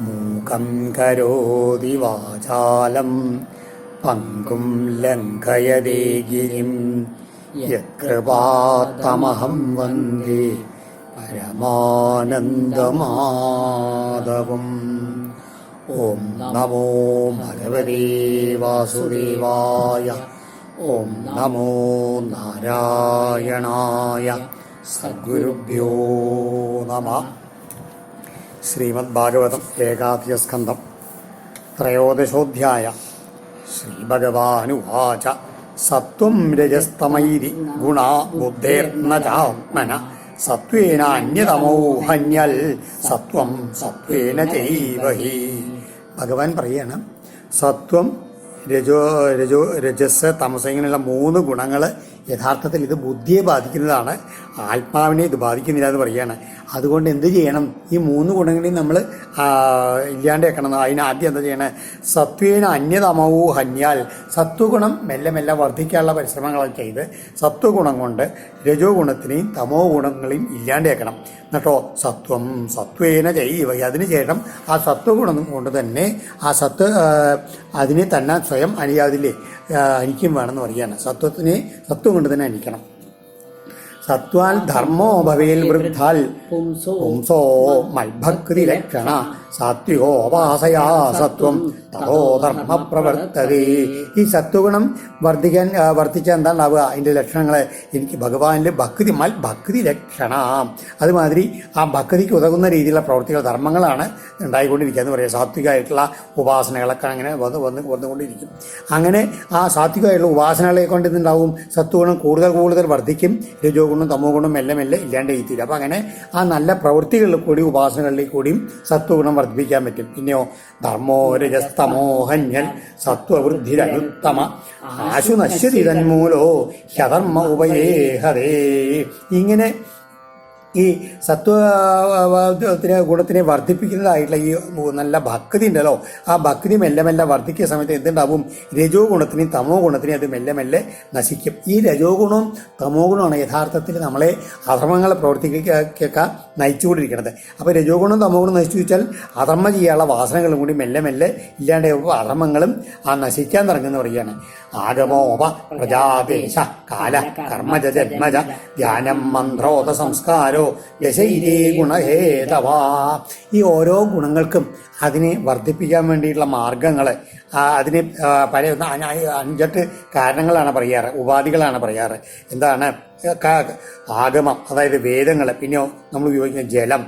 മൂകം കരോതി വാചാലം പങ്കും ലംഘയതേ ഗിരിം യത്കൃപാത്തമഹം വന്ദേ പരമാനന്ദമാധവം. ഓം നമോ ഭഗവതേ വാസുദേവായ. ഓം നമോ നാരായണായ. സദ്ഗുരുഭ്യോ നമഃ. ശ്രീമദ് ഭാഗവതം ഏകാദശസ്കന്ധം ത്രയോദശോധ്യായ. ശ്രീഭഗവാനുവാച. സത്വം രജസ്തമൈതി ഗുണാ ബുദ്ധേർന ചാത്മന സത്വേന അന്യതമോ ഹന്യൽ സത്വം സത്വേന ചൈവ ഹി. ഭഗവാൻ പറയാണ്, സത്വം രജസ് തമസ് ഇങ്ങനെയുള്ള 3 ഗുണങ്ങൾ യഥാർത്ഥത്തിൽ ഇത് ബുദ്ധിയെ ബാധിക്കുന്നതാണ്, ആത്മാവിനെ ഇത് ബാധിക്കുന്നില്ല എന്ന് പറയുകയാണ്. അതുകൊണ്ട് എന്ത് ചെയ്യണം? ഈ 3 ഗുണങ്ങളെയും നമ്മൾ ഇല്ലാണ്ട് വെക്കണം. അതിന് ആദ്യം എന്താ ചെയ്യണേ? സത്വേന അന്യതമവോ ഹന്യാൽ. സത്വഗുണം മെല്ലെ മെല്ലെ വർദ്ധിക്കാനുള്ള പരിശ്രമങ്ങളൊക്കെ ചെയ്ത് സത്വഗുണം കൊണ്ട് രജോ ഗുണത്തിനെയും തമോ ഗുണങ്ങളെയും ഇല്ലാണ്ട് വെക്കണം. എന്നിട്ടോ സത്വം സത്വേന ചെയ്വ. അതിനുശേഷം ആ സത്വഗുണം കൊണ്ട് തന്നെ ആ അതിനെ തന്നെ സ്വയം അനിയാതില്ലേ അനിക്കും വേണമെന്ന് പറയുകയാണ്. സത്വം കൊണ്ട് തന്നെ അനിക്കണം. സത്വാൽ ധർമ്മോ ഭവേൽ വൃദ്ധാൽ പുംസോ മൽഭക്തി ലക്ഷണ സാത്വികോ അപാസയാ സത്വം തഥോ ധർമ്മ പ്രവർത്തതേ. ഈ സത്വഗുണം വർദ്ധിച്ചാൽ എന്താണ്ടാവുക? അതിൻ്റെ ലക്ഷണങ്ങൾ എനിക്ക് ഭഗവാനിൽ ഭക്തി ലക്ഷണ. അതുമാതിരി ആ ഭക്തിക്ക് ഉതകുന്ന രീതിയിലുള്ള പ്രവൃത്തികൾ ധർമ്മങ്ങളാണ് ഉണ്ടായിക്കൊണ്ടിരിക്കുക എന്ന് പറയുക. സാത്വികമായിട്ടുള്ള ഉപാസനകളൊക്കെ അങ്ങനെ വന്നുകൊണ്ടിരിക്കും. അങ്ങനെ ആ സാത്വികമായിട്ടുള്ള ഉപാസനകളെ കൊണ്ട് ഇതുണ്ടാവും സത്വഗുണം കൂടുതൽ വർദ്ധിക്കും. രജോ ഗുണം തമോ ഗുണം മെല്ലെ ഇല്ലാണ്ട് എത്തിയില്ല. അപ്പം അങ്ങനെ ആ നല്ല പ്രവൃത്തികളിൽ കൂടി ഉപാസനകളിൽ കൂടിയും സത്വഗുണം വർദ്ധിപ്പിക്കാൻ പറ്റും. പിന്നെയോ ധർമ്മോ രജസ്തമോഹന്യൽ സത്വവൃദ്ധിരയുത്തമ ആശു നശ്യതി തന്മൂലോ ഹ്യധർമ്മ ഉപയേഹതേ. ഇങ്ങനെ ഈ ഗുണത്തിനെ വർദ്ധിപ്പിക്കുന്നതായിട്ടുള്ള ഈ നല്ല ഭക്തി ഉണ്ടല്ലോ, ആ ഭക്തി മെല്ലെ വർദ്ധിക്കുന്ന സമയത്ത് എന്തുണ്ടാവും? രജോ ഗുണത്തിനെയും തമോ ഗുണത്തിനെയും അത് മെല്ലെ നശിക്കും. ഈ രജോ ഗുണവും തമോ ഗുണമാണ് യഥാർത്ഥത്തിൽ നമ്മളെ അധർമ്മങ്ങളെ പ്രവർത്തിക്കൊക്കെ നയിച്ചുകൊണ്ടിരിക്കുന്നത്. അപ്പോൾ രജോ ഗുണം തമോ ഗുണം നശിച്ചു വെച്ചാൽ അധർമ്മം ചെയ്യാനുള്ള വാസനകളും കൂടി മെല്ലെ ഇല്ലാണ്ട് അധർമ്മങ്ങളും ആ നശിക്കാൻ തുടങ്ങുന്ന പറയുകയാണ്. ആഗമോപ പ്രജാദേശ കാല കർമ്മജ ജന്മജ ധ്യാനം മന്ത്രോത സംസ്കാരോ ദശൈരേ ഗുണഹേതവാ. ഈ ഓരോ ഗുണങ്ങൾക്കും അതിനെ വർദ്ധിപ്പിക്കാൻ വേണ്ടിയിട്ടുള്ള മാർഗങ്ങൾ, അതിന് പഴയ 5-8 കാരണങ്ങളാണ് പറയാറ്, ഉപാധികളാണ് പറയാറ്. എന്താണ്? ആഗമം, അതായത് വേദങ്ങൾ. പിന്നെയോ നമ്മൾ ഉപയോഗിക്കുന്ന ജലം,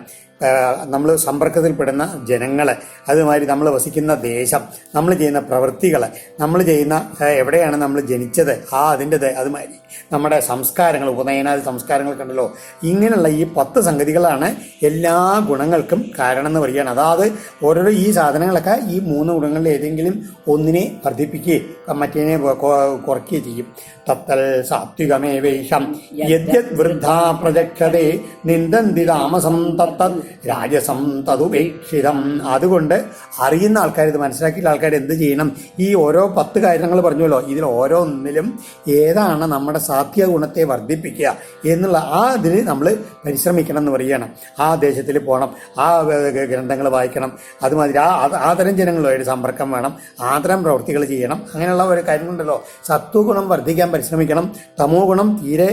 നമ്മൾ സമ്പർക്കത്തിൽപ്പെടുന്ന ജനങ്ങൾ, അതുമാതിരി നമ്മൾ വസിക്കുന്ന ദേശം, നമ്മൾ ചെയ്യുന്ന പ്രവൃത്തികൾ, നമ്മൾ ചെയ്യുന്ന എവിടെയാണ് നമ്മൾ ജനിച്ചത് അതിൻ്റെത്, അതുമാതിരി നമ്മുടെ സംസ്കാരങ്ങൾ, ഉപനയനാദി സംസ്കാരങ്ങളൊക്കെ ഉണ്ടല്ലോ. ഇങ്ങനെയുള്ള ഈ 10 സംഗതികളാണ് എല്ലാ ഗുണങ്ങൾക്കും കാരണം എന്ന് പറയുകയാണ്. അതായത് ഓരോരോ ഈ സാധനങ്ങളൊക്കെ ഈ 3 ഗുണങ്ങളിൽ ഏതെങ്കിലും ഒന്നിനെ വർദ്ധിപ്പിക്കുകയും മറ്റേനെ കുറയ്ക്കുകയും ചെയ്യും. തത്തൽ സാത്വികമേവേഷം യദ്യത് വൃദ്ധാ പ്രജക്ഷതേ നിന്ദന്തി താമസം തത്തത് രാജസം തതുപേക്ഷിതം. അതുകൊണ്ട് അറിയുന്ന ആൾക്കാർ, ഇത് മനസ്സിലാക്കിയ ആൾക്കാർ എന്ത് ചെയ്യണം? ഈ ഓരോ 10 കാര്യങ്ങൾ പറഞ്ഞല്ലോ, ഇതിൽ ഓരോന്നിലും ഏതാണ് നമ്മുടെ സാത്വിക ഗുണത്തെ വർദ്ധിപ്പിക്കുക എന്നുള്ള ഇതിന് നമ്മൾ പരിശ്രമിക്കണം എന്ന് പറയുകയാണ്. ആ ദേശത്തിൽ പോകണം, ആ ഗ്രന്ഥങ്ങൾ വായിക്കണം, അതുമാതിരി ആതരം ജനങ്ങളുമായിട്ട് സമ്പർക്കം വേണം, ആതരം പ്രവൃത്തികൾ ചെയ്യണം. അങ്ങനെയുള്ള ഒരു കാര്യങ്ങളുണ്ടല്ലോ. സത്വഗുണം വർദ്ധിക്കാൻ പരിശ്രമിക്കണം, തമോ ഗുണം തീരെ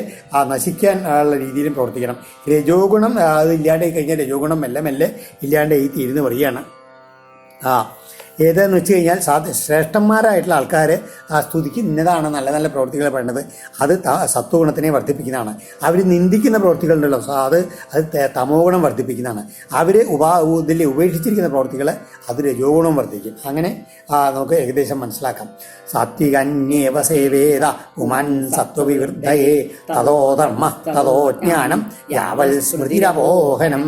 നശിക്കാൻ ഉള്ള രീതിയിലും പ്രവർത്തിക്കണം. രജോ ഗുണം അത് ഇല്ലാണ്ടായി കഴിഞ്ഞാൽ രജോ ഗുണം മെല്ലെ ഇല്ലാണ്ടായി തീരുന്ന് പറയുകയാണ്. ഏതെന്ന് വെച്ച് കഴിഞ്ഞാൽ ശ്രേഷ്ഠന്മാരായിട്ടുള്ള ആൾക്കാർ ആ സ്തുതിക്ക് ഇന്നതാണ് നല്ല പ്രവൃത്തികൾ പറയുന്നത്, അത് സത്വഗുണത്തിനെ വർദ്ധിപ്പിക്കുന്നതാണ്. അവർ നിന്ദിക്കുന്ന പ്രവൃത്തികളുണ്ടല്ലോ, അത് തമോ ഗുണം വർദ്ധിപ്പിക്കുന്നതാണ്. അവർ ഇതിൽ ഉപേക്ഷിച്ചിരിക്കുന്ന പ്രവൃത്തികൾ അത് രജോ ഗുണം വർദ്ധിക്കും. അങ്ങനെ നമുക്ക് ഏകദേശം മനസ്സിലാക്കാം. സാത്വികന്യേവ സേവേദ പുമാൻ സത്വവിവൃദ്ധയേ തതോ ധർമ്മ തതോ ജ്ഞാനം യാവൽ സ്മൃതിരപോഹനം.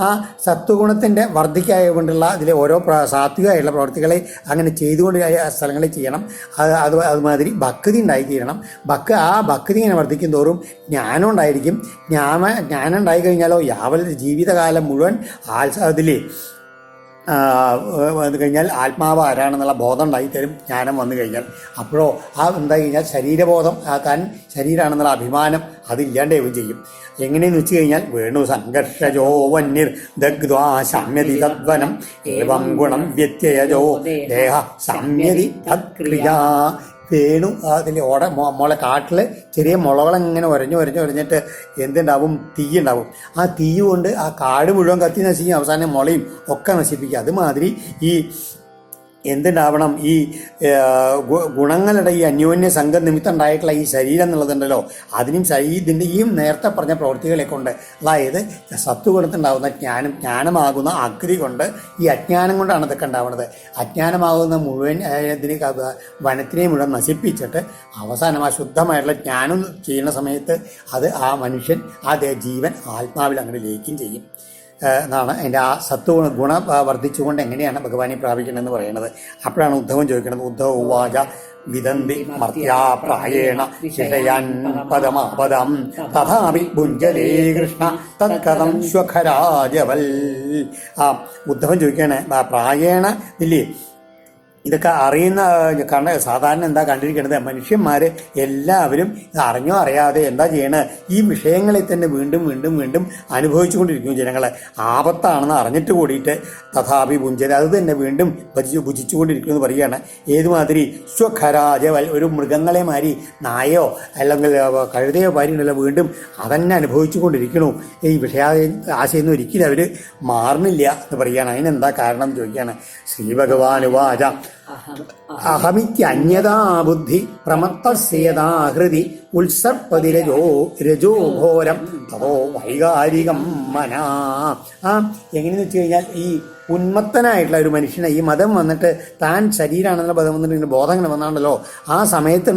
ആ സത്വഗുണത്തിൻ്റെ വർദ്ധിക്കായ കൊണ്ടുള്ള ഇതിലെ ഓരോ സാത്വികമായിട്ടുള്ള പ്രവർത്തികളെ അങ്ങനെ ചെയ്തുകൊണ്ട് സ്ഥലങ്ങളിൽ ചെയ്യണം. അതുമാതിരി ഭക്തി ഉണ്ടായിത്തീരണം. ആ ഭക്തി ഇങ്ങനെ വർദ്ധിക്കും തോറും ജ്ഞാനം ഉണ്ടായിരിക്കും. ജ്ഞാനം ഉണ്ടായി കഴിഞ്ഞാലോ യാവൽ ജീവിതകാലം മുഴുവൻ അതിൽ വന്നു കഴിഞ്ഞാൽ ആത്മാവ് ആരാണെന്നുള്ള ബോധം ഉണ്ടായിത്തരും ജ്ഞാനം വന്നു കഴിഞ്ഞാൽ. അപ്പോഴോ എന്താ കഴിഞ്ഞാൽ ശരീരബോധം, താൻ ശരീരമാണെന്നുള്ള അഭിമാനം അതില്ലാണ്ടാവുകയും ചെയ്യും. എങ്ങനെയെന്ന് വെച്ച് കഴിഞ്ഞാൽ വേണു സംഘർഷജോ വന്യർ ദഗ്ധ്വാ ശമ്യതി തദ്വനം ഏവം ഗുണം വ്യത്യയജോ ദേഹ ശമ്യതി തത്ക്രിയാ. വേണു അതിൽ മുള കാട്ടിൽ ചെറിയ മുളകളിങ്ങനെ ഉരഞ്ഞിട്ട് എന്തുണ്ടാവും, തീയുണ്ടാവും. ആ തീ കൊണ്ട് ആ കാട് മുഴുവൻ കത്തി നശിക്കും, അവസാനം മുളയും ഒക്കെ നശിപ്പിക്കുക. അതുമാതിരി ഈ എന്തുണ്ടാവണം, ഈ ഗുണങ്ങളുടെ ഈ അന്യോന്യ സംഘം നിമിത്തം ഉണ്ടായിട്ടുള്ള ഈ ശരീരം എന്നുള്ളതുണ്ടല്ലോ, അതിനും ഇതിൻ്റെ ഈ നേരത്തെ പറഞ്ഞ പ്രവൃത്തികളെ കൊണ്ട്, അതായത് സത്വഗുണത്തിനുണ്ടാകുന്ന ജ്ഞാനമാകുന്ന അഗ്നി കൊണ്ട്, ഈ അജ്ഞാനം കൊണ്ടാണ് ഇതൊക്കെ ഉണ്ടാവുന്നത്. അജ്ഞാനമാകുന്ന മുഴുവൻ ഇതിനെ വനത്തിനെ മുഴുവൻ നശിപ്പിച്ചിട്ട് അവസാനം ആ ശുദ്ധമായിട്ടുള്ള ജ്ഞാനം ചെയ്യുന്ന സമയത്ത് അത് ആ മനുഷ്യൻ, ആ ജീവൻ ആത്മാവിൽ അങ്ങനെ ലയിക്കുകയും ചെയ്യും എന്നാണ് അതിൻ്റെ ആ ഗുണ വർദ്ധിച്ചുകൊണ്ട് എങ്ങനെയാണ് ഭഗവാനെ പ്രാപിക്കണമെന്ന് പറയുന്നത്. അപ്പോഴാണ് ഉദ്ധവൻ ചോദിക്കുന്നത്. ഉദ്ധവ ഉവാച വിദന്തി മർത്യാ പ്രായേണ ശിഷയാൻ പദമാപദം തഥാപി ഭുഞ്ജലേ കൃഷ്ണ തത്കഥം ശ്വഖരാജവൽ. ഉദ്ധവൻ ചോദിക്കുകയാണ്, പ്രായേണ ഇല്ലേ, ഇതൊക്കെ അറിയുന്ന സാധാരണ എന്താ കണ്ടിരിക്കുന്നത്, മനുഷ്യന്മാർ എല്ലാവരും ഇത് അറിഞ്ഞോ അറിയാതെ എന്താ ചെയ്യണത്, ഈ വിഷയങ്ങളെ തന്നെ വീണ്ടും വീണ്ടും വീണ്ടും അനുഭവിച്ചുകൊണ്ടിരിക്കും ജനങ്ങൾ. ആപത്താണെന്ന് അറിഞ്ഞിട്ട് കൂടിയിട്ട് തഥാപി പുഞ്ചര അത് തന്നെ വീണ്ടും ഭുജിച്ചുകൊണ്ടിരിക്കുമെന്ന് പറയുകയാണ്. ഏതുമാതിരി സ്വഖരാജവൽ, ഒരു മൃഗങ്ങളെ മാതിരി നായോ അല്ലെങ്കിൽ കഴുതയോ മാതിരിയുണ്ടല്ലോ, വീണ്ടും അതന്നെ അനുഭവിച്ചുകൊണ്ടിരിക്കണു. ഈ ആശയൊന്നും ഒരിക്കലും അവർ മാറുന്നില്ല എന്ന് പറയുകയാണ്. അതിനെന്താ കാരണം ചോദിക്കുകയാണ്. ശ്രീ ഭഗവാൻ ഉവാച അഹമിത്യന്യതാ ബുദ്ധി പ്രമത്തസ്യതാ ഹൃദി ഉത്സർപ്പതി രജോ ഘോരം തതോ വൈകാരികം മനാ. എങ്ങനെയെന്ന് വെച്ച് കഴിഞ്ഞാൽ ഈ ഉന്മത്തനായിട്ടുള്ള ഒരു മനുഷ്യനെ ഈ മതം വന്നിട്ട് താൻ ശരീരമാണെന്നുള്ള മതം വന്നിട്ട് ബോധം ഇങ്ങനെ വന്നാണല്ലോ, ആ സമയത്ത്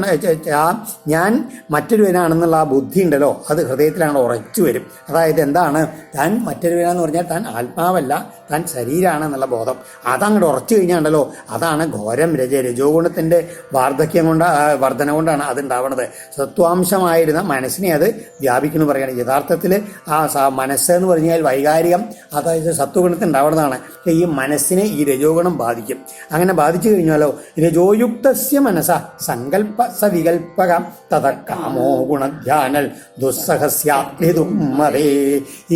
ഞാൻ മറ്റൊരുവനാണെന്നുള്ള ആ ബുദ്ധി ഉണ്ടല്ലോ, അത് ഹൃദയത്തിലാണ് ഉറച്ചു വരും. അതായത് എന്താണ്, താൻ മറ്റൊരുവനാന്ന് പറഞ്ഞാൽ താൻ ആത്മാവല്ല, താൻ ശരീരമാണെന്നുള്ള ബോധം അതങ്ങോട്ട് ഉറച്ചു കഴിഞ്ഞാണ്ടല്ലോ, അതാണ് ഘോരം രജോ ഗുണത്തിൻ്റെ വാർദ്ധക്യം കൊണ്ട് വർധന കൊണ്ടാണ് അതുണ്ടാവുന്നത്. സത്വാംശമായിരുന്ന മനസ്സിനെ അത് വ്യാപിക്കുന്നു പറയുകയാണ്. യഥാർത്ഥത്തിൽ ആ മനസ്സെന്ന് പറഞ്ഞാൽ വൈകാരികം, അതായത് സത്വഗുണത്തിൽ ഉണ്ടാവുന്നതാണ്. ഈ മനസ്സിനെ ഈ രജോഗുണം ബാധിക്കും. അങ്ങനെ ബാധിച്ചു കഴിഞ്ഞാലോ രജോയുക്തസ്യ മനസ്സ സങ്കല്പ സവികൽപക തഥ കാമോ ഗുണധ്യാനൽ ദുസ്സഹസ്യാത്മതേ.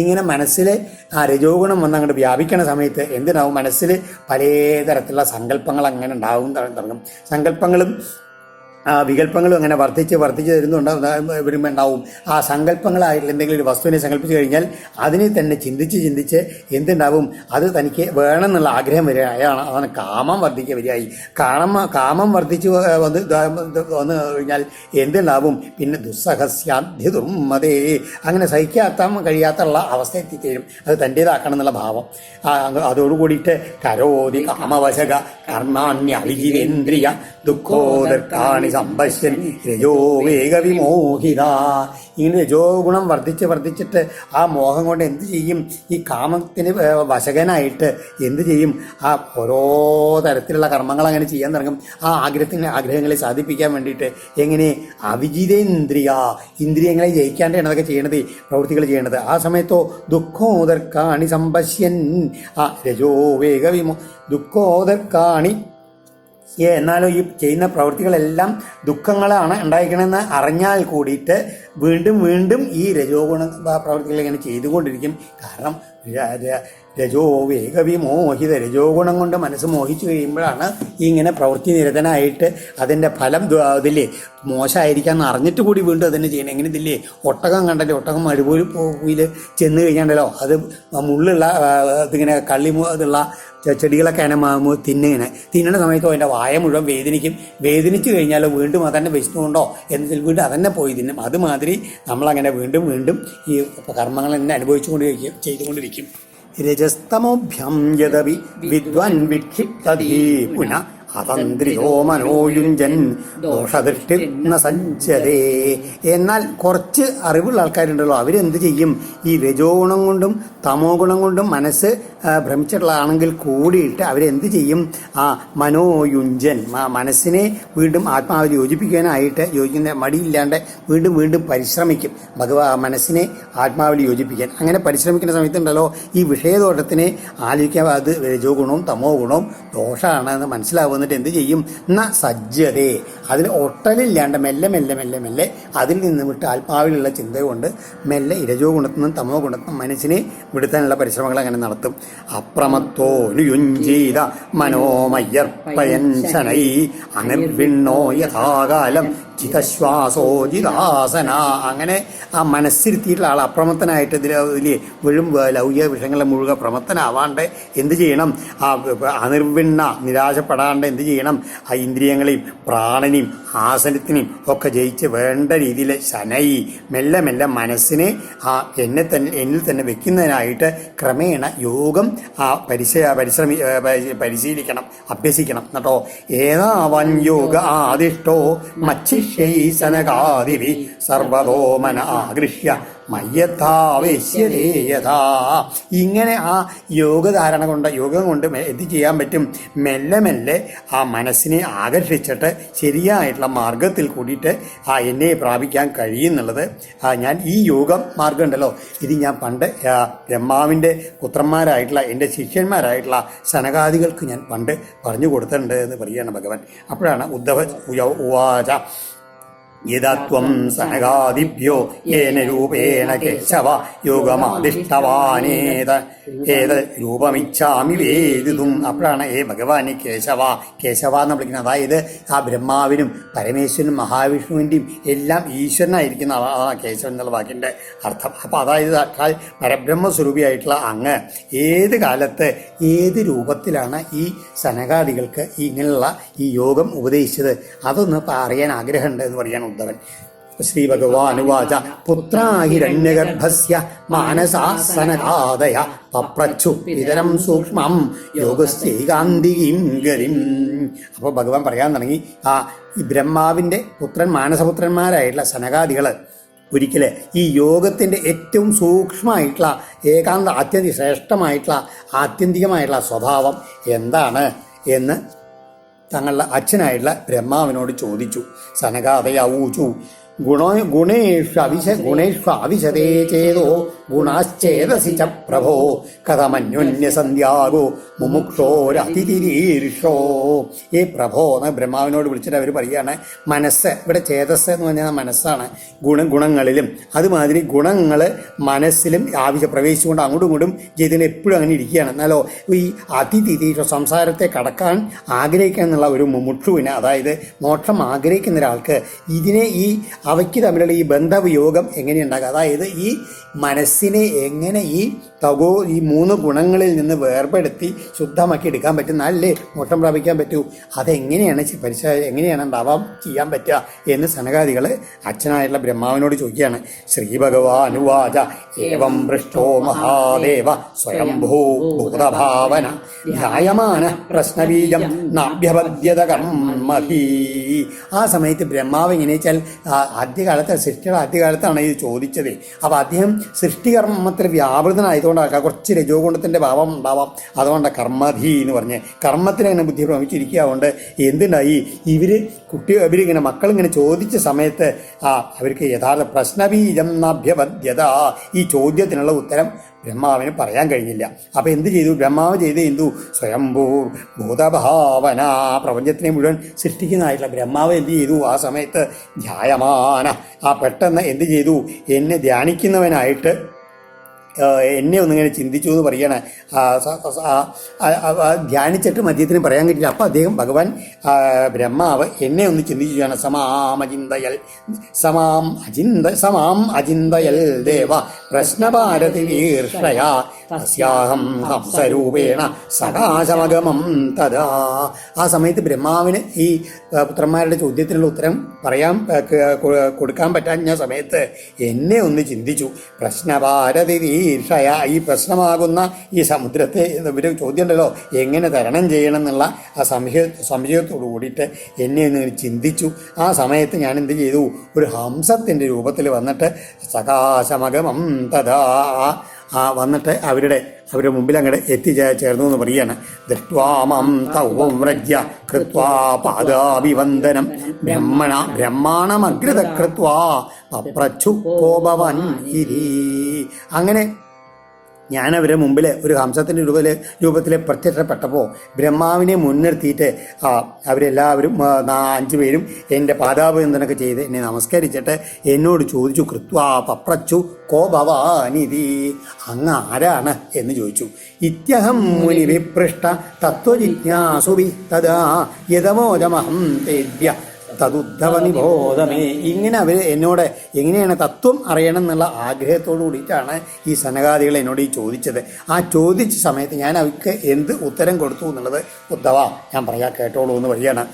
ഇങ്ങനെ മനസ്സിൽ ആ രജോഗുണം വന്ന് അങ്ങോട്ട് വ്യാപിക്കണ സമയത്ത് എന്തിനാവും, മനസ്സിൽ പലതരത്തിലുള്ള സങ്കല്പങ്ങൾ അങ്ങനെ ഉണ്ടാവും തുടങ്ങും. സങ്കല്പങ്ങളും വികല്പങ്ങളും അങ്ങനെ വർദ്ധിച്ച് വരുമ്പോൾ ഉണ്ടാവും. ആ സങ്കല്പങ്ങളായിട്ടുള്ള എന്തെങ്കിലും ഒരു വസ്തുവിനെ സങ്കല്പിച്ച് കഴിഞ്ഞാൽ അതിനെ തന്നെ ചിന്തിച്ച് എന്തുണ്ടാവും, അത് തനിക്ക് വേണമെന്നുള്ള ആഗ്രഹം വരിക. അതാണ് കാമം വർദ്ധിക്കുക വരികയായി. കാമം വർദ്ധിച്ച് വന്നു കഴിഞ്ഞാൽ എന്തുണ്ടാവും, പിന്നെ ദുസ്സഹസ്യാധ്യതുർമതേ, അങ്ങനെ സഹിക്കാത്താൻ കഴിയാത്തുള്ള അവസ്ഥ എത്തിച്ചേരും. അത് തൻ്റേതാക്കണം എന്നുള്ള ഭാവം. അതോടുകൂടിയിട്ട് കരോതി കാമവശക കർമാണ്യവിജിതേന്ദ്രിയ ദുഃഖോദർക്കാണി സമ്പശ്യൻ രജോ വേഗവിമോഹിത. ഇങ്ങനെ രജോ ഗുണം വർദ്ധിച്ചിട്ട് ആ മോഹം കൊണ്ട് എന്ത് ചെയ്യും, ഈ കാമത്തിന് വശകനായിട്ട് എന്ത് ചെയ്യും, ആ ഓരോ തരത്തിലുള്ള കർമ്മങ്ങൾ അങ്ങനെ ചെയ്യാൻ തുടങ്ങും. ആ ആഗ്രഹങ്ങളെ സാധിപ്പിക്കാൻ വേണ്ടിയിട്ട്. എങ്ങനെ, അവിജിതേന്ദ്രിയ, ഇന്ദ്രിയങ്ങളെ ജയിക്കാണ്ടാണ് അതൊക്കെ ചെയ്യണത്, പ്രവൃത്തികൾ ചെയ്യണത്. ആ സമയത്തോ ദുഃഖോദർക്കാണി സമ്പശ്യൻ, ആ രജോ ദുഃഖോദർക്കാണി. എന്നാലും ഈ ചെയ്യുന്ന പ്രവൃത്തികളെല്ലാം ദുഃഖങ്ങളാണ് ഉണ്ടായിരിക്കണമെന്ന് അറിഞ്ഞാൽ കൂടിയിട്ട് വീണ്ടും ഈ രജോ ഗുണ പ്രവൃത്തികൾ ഇങ്ങനെ ചെയ്തുകൊണ്ടിരിക്കും. കാരണം രജോ വേഗവിമോഹിത, രജോ ഗുണം കൊണ്ട് മനസ്സ് മോഹിച്ചു കഴിയുമ്പോഴാണ് ഇങ്ങനെ പ്രവൃത്തി നിരതനായിട്ട് അതിൻ്റെ ഫലം ഇതില്ലേ മോശമായിരിക്കാമെന്ന് അറിഞ്ഞിട്ട് കൂടി വീണ്ടും അതിനെ ചെയ്യണം. എങ്ങനെ ഇതില്ലേ, ഒട്ടകം കണ്ടല്ലേ, ഒട്ടകം മരുഭൂമിയിൽ ചെന്ന് കഴിഞ്ഞാണ്ടല്ലോ അത് മുള്ളുള്ള ഇതിങ്ങനെ ഇതുള്ള ചെടികളൊക്കെ അതിനെ തിന്നണ സമയത്തോ അതിൻ്റെ വായ മുഴുവൻ വേദനിച്ചു കഴിഞ്ഞാലോ വീണ്ടും അതന്നെ വിശന്നുകൊണ്ടോ എന്നതിൽ വീണ്ടും അതന്നെ പോയി തിന്നും. അതുമാതിരി നമ്മളങ്ങനെ വീണ്ടും ഈ കർമ്മങ്ങൾ തന്നെ ചെയ്തുകൊണ്ടിരിക്കും. രജസ്തമോഭ്യം യദവി വിദ്വാൻ വിക്ഷിപ്തീ പുന അതന്ത്രിയോ മനോയുഞ്ജൻ ദോഷദൃഷ്ടി സഞ്ചരേ. എന്നാൽ കുറച്ച് അറിവുള്ള ആൾക്കാരുണ്ടല്ലോ, അവരെന്ത് ചെയ്യും, ഈ രജോ ഗുണം കൊണ്ടും തമോ ഗുണം കൊണ്ടും മനസ്സ് ഭ്രമിച്ചിട്ടുള്ളതാണെങ്കിൽ കൂടിയിട്ട് അവരെന്ത് ചെയ്യും? മനോയുഞ്ജൻ, മനസ്സിനെ വീണ്ടും ആത്മാവിൽ യോജിപ്പിക്കാനായിട്ട് യോജിക്കുന്ന മടിയില്ലാണ്ട് വീണ്ടും വീണ്ടും പരിശ്രമിക്കും മനസ്സിനെ ആത്മാവിൽ യോജിപ്പിക്കാൻ. അങ്ങനെ പരിശ്രമിക്കുന്ന സമയത്തുണ്ടല്ലോ ഈ വിഷയദോഷത്തിനെ ആലോചിക്കാൻ അത് രജോ ഗുണവും തമോ ഗുണവും ദോഷമാണ് എന്ന് മനസ്സിലാവുന്നിട്ട് എന്ത് ചെയ്യും? സജ്ജതേ, അതിൽ ഒട്ടലില്ലാണ്ട് മെല്ലെ മെല്ലെ മെല്ലെ മെല്ലെ അതിൽ നിന്ന് വിട്ട് ആത്മാവിലുള്ള ചിന്ത കൊണ്ട് മെല്ലെ രജോ ഗുണത്തിൽ നിന്നും തമോ ഗുണത്തിൽ നിന്നും മനസ്സിനെ വിടുത്താനുള്ള പരിശ്രമങ്ങൾ അങ്ങനെ നടത്തും. അപ്രമത്തോ നുയുഞ്ജീത മനോമയ്യർപ്പയൻ ശനൈ അനിർവിണ്ണോ യഥാകാലം ചിതശ്വാസോ ജിതാസന. അങ്ങനെ ആ മനസ്സിരുത്തിയിട്ടുള്ള ആൾ അപ്രമത്തനായിട്ട് ഇതിൽ ലൗകിക വിഷയങ്ങളെ മുഴുക പ്രമത്തനാവാണ്ട് എന്ത് ചെയ്യണം? അനിർവിണ്ണ, നിരാശപ്പെടാണ്ട് എന്ത് ചെയ്യണം? ആ ഇന്ദ്രിയങ്ങളെയും പ്രാണനെയും ആസനത്തിനെയും ഒക്കെ ജയിച്ച് വേണ്ട രീതിയിൽ ശനൈ മെല്ലെ മെല്ലെ മനസ്സിനെ എന്നിൽ തന്നെ വെക്കുന്നതിനായിട്ട് ക്രമേണ യോഗം പരിശീലിക്കണം, അഭ്യസിക്കണം കേട്ടോ. ഏതാവൻ യോഗ ആദിഷ്ടോ മച്ഛിഷ്യൈസനകാദിവി സർവതോ മന ആകൃഷ്യ മയ്യഥാവേശ്യതേയഥാ. ഇങ്ങനെ ആ യോഗധാരണ കൊണ്ട് യോഗം കൊണ്ട് എന്ത് ചെയ്യാൻ പറ്റും? മെല്ലെ മെല്ലെ ആ മനസ്സിനെ ആകർഷിച്ചിട്ട് ശരിയായിട്ടുള്ള മാർഗത്തിൽ കൂടിയിട്ട് എന്നെ പ്രാപിക്കാൻ കഴിയുന്നുള്ളത്. ഞാൻ ഈ യോഗം മാർഗം ഉണ്ടല്ലോ, ഇത് ഞാൻ പണ്ട് ബ്രഹ്മാവിൻ്റെ പുത്രന്മാരായിട്ടുള്ള എൻ്റെ ശിഷ്യന്മാരായിട്ടുള്ള സനകാദികൾക്ക് ഞാൻ പണ്ട് പറഞ്ഞു കൊടുത്തിട്ടുണ്ട് എന്ന് പറയുകയാണ് ഭഗവാൻ. അപ്പോഴാണ് ഉദ്ധവ ഉവാച യഥാത്വം സനകാദിഭ്യോ യേന രൂപേണ കേശവ യോഗമാദിഷ്ടവാനേത രൂപമിച്ഛാമി വേദിതും. അപ്പോഴാണ് ഭഗവാനെ കേശവ എന്ന് വിളിക്കുന്നത്. അതായത് ആ ബ്രഹ്മാവിനും പരമേശ്വരനും മഹാവിഷ്ണുവിൻ്റെയും എല്ലാം ഈശ്വരനായിരിക്കുന്ന ആളാണ് കേശവൻ എന്നുള്ള വാക്കിൻ്റെ അർത്ഥം. അപ്പോൾ അതായത് സാക്ഷാൽ പരബ്രഹ്മസ്വരൂപിയായിട്ടുള്ള അങ്ങ് ഏത് കാലത്ത് ഏത് രൂപത്തിലാണ് ഈ സനകാദികൾക്ക് ഇങ്ങനെയുള്ള ഈ യോഗം ഉപദേശിച്ചത് അതൊന്ന് അറിയാൻ ആഗ്രഹമുണ്ട് എന്ന് പറയാൻ ഉദ്ധവൻ. ശ്രീ ഭഗവാനുവാച പുത്രാഹിരണ്യഗർഭസ്യ മാനസാസനകാദയ പപ്രച്ഛു ഇതരം സൂക്ഷ്മം യോഗസ്ഥൈകാന്തികീം ഗതിം. അപ്പോൾ ഭഗവാൻ പറയാൻ തുടങ്ങി, ഈ ബ്രഹ്മാവിൻ്റെ മാനസപുത്രന്മാരായിട്ടുള്ള സനകാദികൾ ഒരിക്കൽ ഈ യോഗത്തിൻ്റെ ഏറ്റവും സൂക്ഷ്മമായിട്ടുള്ള ഏകാന്ത ശ്രേഷ്ഠമായിട്ടുള്ള ആത്യന്തികമായിട്ടുള്ള സ്വഭാവം എന്താണ് എന്ന് തങ്ങളുടെ അച്ഛനായിട്ടുള്ള ബ്രഹ്മാവിനോട് ചോദിച്ചു. സനകാദയൂചു ഗുണേഷ്വവിശതേ ചേതോ ഗുണാശ്ചേതസി ച പ്രഭോ കഥമന്യോന്യസന്ധ്യാഗോ മുമുക്ഷോരതിരീർഷോ. പ്രഭോ എന്ന് ബ്രഹ്മാവിനോട് വിളിച്ചിട്ട് അവർ പറയുകയാണ്, മനസ്സ്, ഇവിടെ ചേതസ് എന്ന് പറഞ്ഞാൽ മനസ്സാണ്, ഗുണങ്ങളിലും അതുമാതിരി ഗുണങ്ങൾ മനസ്സിലും പ്രവേശിച്ചുകൊണ്ട് അങ്ങോട്ടും ഇങ്ങോട്ടും ചെയ്തതിന് എപ്പോഴും അങ്ങനെ ഇരിക്കുകയാണ്. എന്നാലോ ഈ അതിതിരീർഷ സംസാരത്തെ കടക്കാൻ ആഗ്രഹിക്കുക എന്നുള്ള ഒരു മുമുക്ഷുവിന്, അതായത് മോക്ഷം ആഗ്രഹിക്കുന്ന ഒരാൾക്ക് അവയ്ക്ക് തമ്മിലുള്ള ഈ ബന്ധവിയോഗം എങ്ങനെയുണ്ടാകുക, അതായത് ഈ മനസ്സിനെ എങ്ങനെ ഈ മൂന്ന് ഗുണങ്ങളിൽ നിന്ന് വേർപെടുത്തി ശുദ്ധമാക്കി എടുക്കാൻ പറ്റും, നല്ലേ മോക്ഷം പ്രാപിക്കാൻ പറ്റൂ, അതെങ്ങനെയാണ് എങ്ങനെയാണ് ചെയ്യാൻ പറ്റുക എന്ന് സനകാദികൾ അച്ഛനായിട്ടുള്ള ബ്രഹ്മാവിനോട് ചോദിക്കുകയാണ്. ശ്രീ ഭഗവാനുവാച ഏവം പൃഷ്ടോ മഹാദേവ സ്വയംഭൂ ഭൂതഭാവന ധ്യായമാന പ്രശ്നബീജം നാഭ്യപദ്യത കർമ്മഭീ. ആ സമയത്ത് ബ്രഹ്മാവ് എങ്ങനെ വെച്ചാൽ സൃഷ്ടിയുടെ ആദ്യകാലത്താണ് ഇത് ചോദിച്ചത്. അപ്പോൾ അദ്ദേഹം സൃഷ്ടികർമ്മത്തിൽ വ്യാപൃതനായതുകൊണ്ടാണ് കുറച്ച് രജോ ഗുണത്തിൻ്റെ ഭാവം ഉണ്ടാവാം. അതുകൊണ്ട് കർമ്മധീ എന്ന് പറഞ്ഞ് കർമ്മത്തിനങ്ങനെ ബുദ്ധി ഭ്രമിച്ചിരിക്കുക. എന്തുണ്ടായി, ഇവരിങ്ങനെ മക്കളിങ്ങനെ ചോദിച്ച സമയത്ത് അവർക്ക് യഥാർത്ഥ പ്രശ്നബീജം നഭ്യപദ്യത, ഈ ചോദ്യത്തിനുള്ള ഉത്തരം ബ്രഹ്മാവിന് പറയാൻ കഴിഞ്ഞില്ല. അപ്പോൾ എന്ത് ചെയ്തു ബ്രഹ്മാവ്? എന്തു സ്വയംഭൂ ഭൂതഭാവന, പ്രപഞ്ചത്തിനെ മുഴുവൻ സൃഷ്ടിക്കുന്നതായിട്ടുള്ള ബ്രഹ്മാവ് എന്ത് ചെയ്തു? ആ സമയത്ത് ധ്യായമാന, പെട്ടെന്ന് എന്ത് ചെയ്തു? എന്നെ ധ്യാനിക്കുന്നവനായിട്ട് എന്നെ ഒന്നിങ്ങനെ ചിന്തിച്ചു എന്ന് പറയണേ. ധ്യാനിച്ചിട്ട് മദ്യത്തിന് പറയാൻ കഴിയില്ല. അപ്പോൾ അദ്ദേഹം ബ്രഹ്മാവ് എന്നെ ഒന്ന് ചിന്തിക്കുകയാണ്. സമാം അചിന്തയൽ ദേവ പ്രശ്നഭാരതി വീർഷയ തസ്യാഹം ഹംസരൂപേണ സകാശമഗമം തഥാ. ആ സമയത്ത് ബ്രഹ്മാവിന് ഈ പുത്രന്മാരുടെ ചോദ്യത്തിനുള്ള ഉത്തരം കൊടുക്കാൻ പറ്റാഞ്ഞ സമയത്ത് എന്നെ ഒന്ന് ചിന്തിച്ചു. പ്രശ്നഭാരതി വീർഷയ, ഈ പ്രശ്നമാകുന്ന ഈ സമുദ്രത്തെ ഇവർ ചോദ്യം ഉണ്ടല്ലോ എങ്ങനെ തരണം ചെയ്യണം എന്നുള്ള ആ സംശയത്തോടു കൂടിയിട്ട് എന്നെ ഒന്ന് ചിന്തിച്ചു. ആ സമയത്ത് ഞാൻ എന്ത് ചെയ്തു? ഒരു ഹംസത്തിൻ്റെ രൂപത്തിൽ വന്നിട്ട് സകാശമഗമം തഥാ വന്നിട്ട് അവരുടെ അവരുടെ മുമ്പിൽ അങ്ങോട്ട് എത്തിച്ചേർന്നു എന്ന് പറയാണ്. ദൃഷ്ട്വാമം തൗ വ്രജ്യ കൃത്വാ പാദാഭിവന്ദനം ബ്രഹ്മാണമഗ്രത കൃത്വാ പപ്രച്ചു കോപവൻ ഇരി. അങ്ങനെ ഞാൻ അവരുടെ മുമ്പിൽ ഒരു ഹംസത്തിൻ്റെ രൂപത്തിൽ പ്രത്യക്ഷപ്പെട്ടപ്പോൾ ബ്രഹ്മാവിനെ മുൻനിർത്തിയിട്ട് അവരെല്ലാവരും 5 പേരും എൻ്റെ പാദാഭിവന്ദനമൊക്കെ ചെയ്ത് എന്നെ നമസ്കരിച്ചിട്ട് എന്നോട് ചോദിച്ചു, കൃത്വാ പപ്രച്ചു കോ ഭവാനിധി, അങ്ങ് ആരാണ് എന്ന് ചോദിച്ചു. ഇത്യഹം മുനി വിപൃഷ്ട തത്വജിജ്ഞാസുവി തഥാ യഥമോജമഹം തേഭ്യ തതുദ്ധവ നിബോധമേ. ഇങ്ങനെ അവർ എന്നോട് എങ്ങനെയാണ് തത്വം അറിയണം എന്നുള്ള ആഗ്രഹത്തോടു കൂടിയിട്ടാണ് ഈ സനകാദികൾ എന്നോട് ഈ ചോദിച്ചത്. ആ ചോദിച്ച സമയത്ത് ഞാൻ അവർക്ക് എന്ത് ഉത്തരം കൊടുത്തു എന്നുള്ളത് ഉദ്ധവ ഞാൻ പറയാ കേട്ടോളൂ എന്ന് പറയാണ്.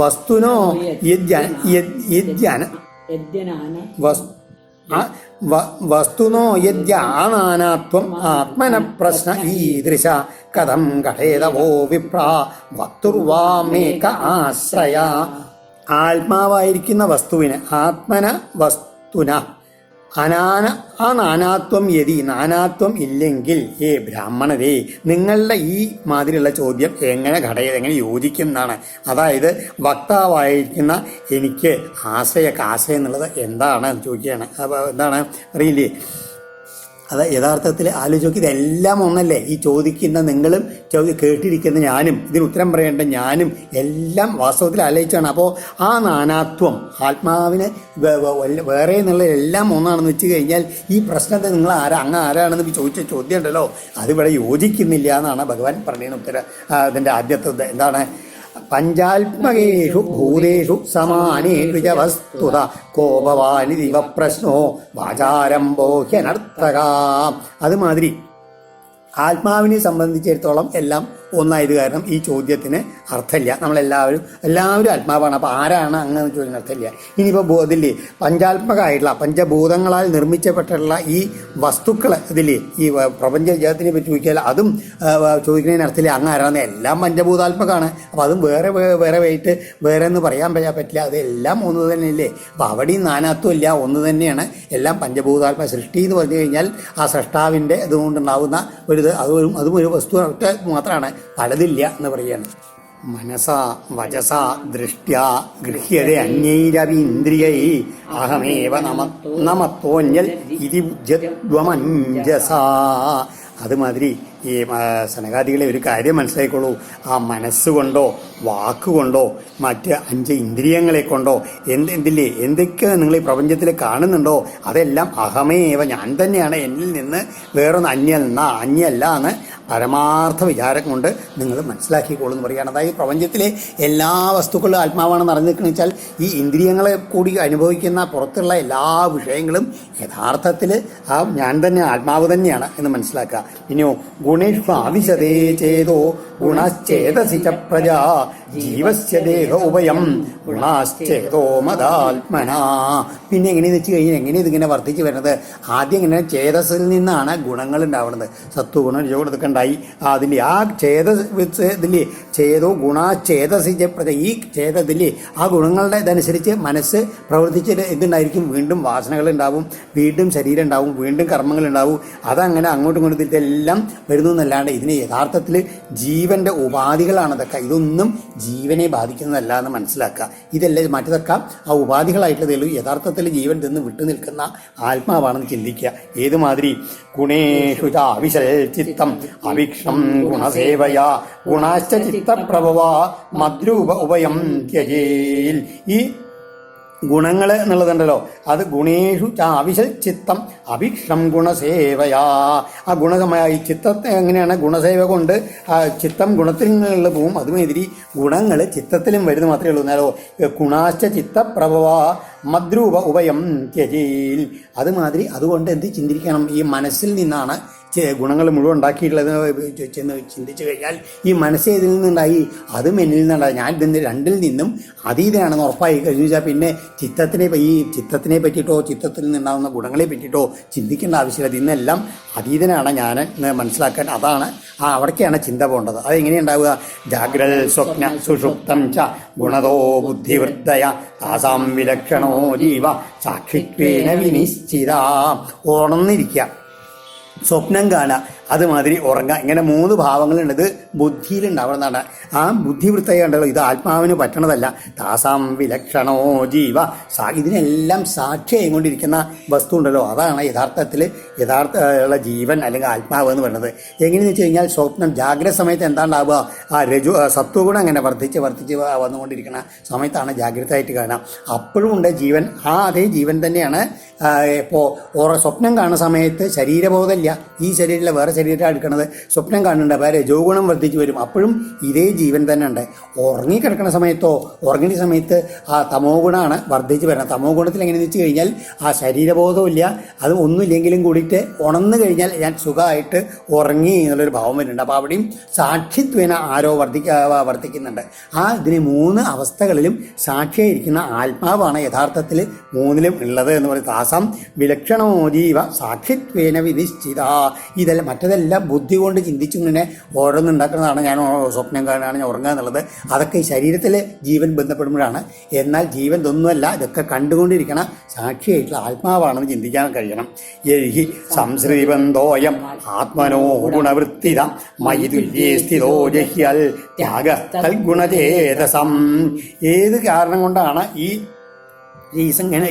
വസ്തുനോ വസ്തുനോ യദ്യാനാനാത്വം ആത്മന പ്രശ്ന ഈദൃശ കഥം ഘടേതവോ വിപ്ര വക്തുർവാമേക ആശ്രയ. ആത്മാവായിരിക്കുന്ന വസ്തുവിന് ആത്മന വസ്തുന ആ നാനാത്വം യതി നാനാത്വം ഇല്ലെങ്കിൽ ബ്രാഹ്മണരേ, നിങ്ങളുടെ ഈ മാതിരിയുള്ള ചോദ്യം എങ്ങനെ യോജിക്കും എന്നാണ്. അതായത് വക്താവായിരിക്കുന്ന എനിക്ക് ആശയം എന്നുള്ളത് എന്താണ് ചോദിക്കുകയാണ്. അപ്പോൾ എന്താണ് അറിയില്ലേ? അത് യഥാർത്ഥത്തിൽ ആലോചിച്ച് ഇതെല്ലാം ഒന്നല്ലേ? ഈ ചോദിക്കുന്ന നിങ്ങളും കേട്ടിരിക്കുന്ന ഞാനും ഇതിന് ഉത്തരം പറയേണ്ട ഞാനും എല്ലാം വാസ്തവത്തിൽ ആലോചിച്ചാണ്. അപ്പോൾ ആ നാനാത്വം ആത്മാവിന് വേറെ എന്നുള്ള എല്ലാം ഒന്നാണെന്ന് വെച്ച് കഴിഞ്ഞാൽ ഈ പ്രശ്നത്തെ നിങ്ങൾ അങ്ങ് ആരാണെന്ന് ചോദിച്ച ചോദ്യം ഉണ്ടല്ലോ, അതിവിടെ യോജിക്കുന്നില്ല എന്നാണ് ഭഗവാൻ പറഞ്ഞതിന് ഉത്തരം. അതിൻ്റെ ആദ്യത്തെ എന്താണ്? പഞ്ചാത്മകേഷു ഭൂതേഷു സമാനേഷു ച വസ്തുത കോപവാനി ദിവ പ്രശ്നോ വാചാരംഭോ ഹ്യനർത്ഥക. അതുമാതിരി ആത്മാവിനെ സംബന്ധിച്ചിടത്തോളം എല്ലാം ഒന്നായത് കാരണം ഈ ചോദ്യത്തിന് അർത്ഥമില്ല. എല്ലാവരും ആത്മാവാണ്. അപ്പോൾ ആരാണ് അങ്ങനെ ചോദ്യം അർത്ഥമില്ല. ഇനിയിപ്പോൾ ഇതില്ലേ പഞ്ചാത്മകമായിട്ടുള്ള പഞ്ചഭൂതങ്ങളാൽ നിർമ്മിച്ചപ്പെട്ടിട്ടുള്ള ഈ വസ്തുക്കൾ ഇതില്ലേ ഈ പ്രപഞ്ച ജഗത്തിനെ പറ്റി ചോദിക്കാൽ അതും ചോദിക്കുന്നതിന് അർത്ഥമില്ല. അങ്ങ് ആരാണ്? എല്ലാം പഞ്ചഭൂതാത്മകമാണ്. അപ്പോൾ അതും വേറെ ആയിട്ട് വേറെ എന്ന് പറയാൻ പറ്റില്ല. അതെല്ലാം ഒന്ന് തന്നെയല്ലേ? അപ്പോൾ അവിടെയും നാനാത്വം ഇല്ല, ഒന്ന് തന്നെയാണ്. എല്ലാം പഞ്ചഭൂതാത്മ. സൃഷ്ടി എന്ന് പറഞ്ഞു കഴിഞ്ഞാൽ ആ സൃഷ്ടാവിൻ്റെ ഇതുകൊണ്ടുണ്ടാകുന്ന അതും ഒരു വസ്തു മാത്രമാണ്, പലതില്ല എന്ന് പറയാണ്. മനസാ വചസാ ദൃഷ്ട്യാ ഗൃഹ്യതേ അന്യൈരവി ഇന്ദ്രിയൈ അഹമേവ നമത്തോന്യൽ ഇതി ബുദ്ധ്യത്വമഞ്ജസാ. അതുമാതിരി ഈ സനകാദികളെ ഒരു കാര്യം മനസ്സിലായിക്കോളൂ. ആ മനസ്സുകൊണ്ടോ വാക്കുകൊണ്ടോ മറ്റ് 5 ഇന്ദ്രിയങ്ങളെ കൊണ്ടോ എന്തൊക്കെ നിങ്ങൾ ഈ പ്രപഞ്ചത്തിൽ കാണുന്നുണ്ടോ അതെല്ലാം അഹമേവ ഞാൻ തന്നെയാണ്, എന്നിൽ നിന്ന് വേറൊന്ന് അന്യല്ല എന്ന് പരമാർത്ഥ വിചാരം കൊണ്ട് നിങ്ങൾ മനസ്സിലാക്കിക്കോളൂ എന്ന് പറയുകയാണ്. അതായത് പ്രപഞ്ചത്തിലെ എല്ലാ വസ്തുക്കളും ആത്മാവാണെന്ന് അറിഞ്ഞിരിക്കണമെന്ന് വെച്ചാൽ ഈ ഇന്ദ്രിയങ്ങളെ കൂടി അനുഭവിക്കുന്ന പുറത്തുള്ള എല്ലാ വിഷയങ്ങളും യഥാർത്ഥത്തിൽ ഞാൻ തന്നെ ആത്മാവ് തന്നെയാണ് എന്ന് മനസ്സിലാക്കുക. ഇനിയോ ഗുണേഷ്വാവിശതേ ചേതോ ഗുണശ്ചേതസി ച പ്രജാ ജീവസ്യ ദേഹ ഉഭയം ഗുണാശ്ചേതോ മദാത്മന. പിന്നെ എങ്ങനെയെന്ന് വെച്ച് കഴിഞ്ഞാൽ എങ്ങനെയാണ് ഇതിങ്ങനെ വർദ്ധിച്ചു വരുന്നത്? ആദ്യം ഇങ്ങനെ ചേതസ്സിൽ നിന്നാണ് ഗുണങ്ങൾ ഉണ്ടാവുന്നത്. സത്വഗുണം രജോഗുണം ഇതൊക്കെ ഉണ്ടായി. അതിൻ്റെ ആ ഇതില്ലേ ചേതോ ഗുണാശ്ചേതസി ച പ്രജ, ഈ ചേതത്തില്ലേ ആ ഗുണങ്ങളുടെ ഇതനുസരിച്ച് മനസ്സ് പ്രവർത്തിച്ചിട്ട് എന്തുണ്ടായിരിക്കും? വീണ്ടും വാസനകൾ ഉണ്ടാവും, വീണ്ടും ശരീരം ഉണ്ടാവും, വീണ്ടും കർമ്മങ്ങൾ ഉണ്ടാവും. അതങ്ങനെ അങ്ങോട്ടും ഇങ്ങോട്ടും ഇതെല്ലാം വരുന്നു എന്നല്ലാണ്ട് ഇതിന് യഥാർത്ഥത്തിൽ ജീവന്റെ ഉപാധികളാണ് ഇതൊക്കെ. ഇതൊന്നും ജീവനെ ബാധിക്കുന്നതല്ല എന്ന് മനസ്സിലാക്കുക. ഇതെല്ലാം മറ്റതൊക്കെ ആ ഉപാധികളായിട്ടുള്ളതേ ഉള്ളൂ. യഥാർത്ഥത്തിൽ ജീവൻ നിന്ന് വിട്ടു നിൽക്കുന്ന ആത്മാവാണെന്ന് ചിന്തിക്കുക. ഏതുമാതിരി ഗുണേഷു ചാവിശൽ ചിത്തം അവിക്ഷം ഗുണസേവയാ ഗുണാശ്ച ചിത്തപ്രഭവ മദ്രൂപ ഉഭയം ത്യജേൽ. ഈ ഗുണങ്ങൾ എന്നുള്ളതുണ്ടല്ലോ, അത് ഗുണേഷു ആവിശൽ ചിത്തം അഭിക്ഷം ഗുണസേവയാ. ആ ഗുണമായ ഈ ചിത്തത്തെ എങ്ങനെയാണ് ഗുണസേവ കൊണ്ട് ആ ചിത്തം ഗുണത്തിൽ പോവും. അതുമാതിരി ഗുണങ്ങൾ ചിത്തത്തിലും വരുന്ന മാത്രമേ ഉള്ളൂ. എന്നാലോ ഗുണാശ്ച ചിത്തപ്രഭവ മദ്രൂപ ഉഭയം ത്യജേൽ. അതുമാതിരി അതുകൊണ്ട് എന്ത് ചിന്തിക്കണം? ഈ മനസ്സിൽ നിന്നാണ് ഗുണങ്ങൾ മുഴുവൻ ഉണ്ടാക്കിയിട്ടുള്ളത് ചെന്ന് ചിന്തിച്ചു കഴിഞ്ഞാൽ ഈ മനസ്സ് ഇതിൽ നിന്നുണ്ടായി, അതും എന്നിൽ നിന്നുണ്ടായി. ഞാൻ ഇതിൻ്റെ രണ്ടിൽ നിന്നും അതീതനാണെന്ന് ഉറപ്പായി കഴിഞ്ഞു വെച്ചാൽ പിന്നെ ചിത്തത്തിനെ പറ്റിയിട്ടോ ചിത്തത്തിൽ നിന്നുണ്ടാകുന്ന ഗുണങ്ങളെ പറ്റിയിട്ടോ ചിന്തിക്കേണ്ട ആവശ്യമില്ല. ഇന്നെല്ലാം അതീതനാണ് ഞാൻ മനസ്സിലാക്കാൻ. അതാണ് അവിടേക്കാണ് ചിന്ത പോകേണ്ടത്. അതെങ്ങനെയുണ്ടാവുക? ജാഗ്രൽ സ്വപ്ന സുഷുപ്തം ച ഗുണതോ ബുദ്ധിവൃത്തയ താസാം വിലക്ഷണോ ജീവ സാക്ഷിത്വേന വിനിശ്ചിത. ഉണർന്നിരിക്കുക, സ്വപ്നം കാണുക, അതുമാതിരി ഉറങ്ങുക, ഇങ്ങനെ 3 ഭാവങ്ങളുണ്ട്. ഇത് ബുദ്ധിയിലുണ്ടാവുന്നതാണ്. ആ ബുദ്ധിവൃത്തയ ഉണ്ടല്ലോ, ഇത് ആത്മാവിന് പറ്റണതല്ല. താസാം വിലക്ഷണോ ജീവ, ഇതിനെല്ലാം സാക്ഷിയായി കൊണ്ടിരിക്കുന്ന വസ്തു ഉണ്ടല്ലോ, അതാണ് യഥാർത്ഥ ജീവൻ അല്ലെങ്കിൽ ആത്മാവ് എന്ന് പറയുന്നത്. എങ്ങനെയെന്ന് വെച്ച് കഴിഞ്ഞാൽ സ്വപ്നം ജാഗ്രത സമയത്ത് എന്താണ്ടാവുക, സത്വഗുണം അങ്ങനെ വർദ്ധിച്ച് വന്നുകൊണ്ടിരിക്കുന്ന സമയത്താണ് ജാഗ്രതയായിട്ട് കാണാം. അപ്പോഴും ഉണ്ട് ജീവൻ, അതേ ജീവൻ തന്നെയാണ്. ഇപ്പോൾ സ്വപ്നം കാണുന്ന സമയത്ത് ശരീരബോധമില്ല, ഈ ശരീരത്തിലെ വേറെ ശരീരമാണ് എടുക്കുന്നത്. സ്വപ്നം കാണുന്നുണ്ട്, അപ്പോൾ രജോഗുണം വർദ്ധിച്ച് വരും, അപ്പോഴും ഇതേ ജീവൻ തന്നെ ഉണ്ട്. ഉറങ്ങിക്കിടക്കുന്ന ഉറങ്ങിയ സമയത്ത് ആ തമോ ഗുണമാണ് വർദ്ധിച്ച് വരുന്നത്. തമോ ഗുണത്തിൽ എങ്ങനെയെന്ന് വെച്ച് കഴിഞ്ഞാൽ ആ ശരീരബോധമില്ല, അത് ഒന്നുമില്ലെങ്കിലും കൂടിയിട്ട് ഉണർന്നു കഴിഞ്ഞാൽ ഞാൻ സുഖമായിട്ട് ഉറങ്ങി എന്നുള്ളൊരു ഭാവം വരുന്നുണ്ട്. അപ്പോൾ അവിടെയും സാക്ഷിത്വേന ആരോ വർദ്ധിക്കുന്നുണ്ട്. ഇതിന് 3 അവസ്ഥകളിലും സാക്ഷിയായിരിക്കുന്ന ആത്മാവാണ് യഥാർത്ഥത്തിൽ 3ലും ഉള്ളത് എന്ന് പറയും. താസം വിലക്ഷണോ ജീവ സാക്ഷിത്വേന വിനിശ്ചിത. ഇതെല്ലാം മറ്റതെല്ലാം ബുദ്ധി കൊണ്ട് ചിന്തിച്ചിങ്ങനെ ഓരോന്നുണ്ടാക്കുന്നതാണ്. ഞാൻ സ്വപ്നം കാണുകയാണ്, ഞാൻ ഉറങ്ങുക എന്നുള്ളത്. അതൊക്കെ ഈ ശരീരത്തിൽ ജീവൻ ബന്ധപ്പെടുമ്പോഴാണ്. എന്നാൽ ജീവൻ ഇതൊന്നുമല്ല, ഇതൊക്കെ കണ്ടുകൊണ്ടിരിക്കണം സാക്ഷിയായിട്ടുള്ള ആത്മാവാണെന്ന് ചിന്തിക്കാൻ കഴിയണം. യഹി സംശ്രീബന്ധോയം ആത്മനോ ഗുണവൃത്തിത മയി തുല്യേ സ്ഥിതോ ജഹ്യൽ ത്യാഗ തൽഗുണചേതസം. ഏത് കാരണം കൊണ്ടാണ്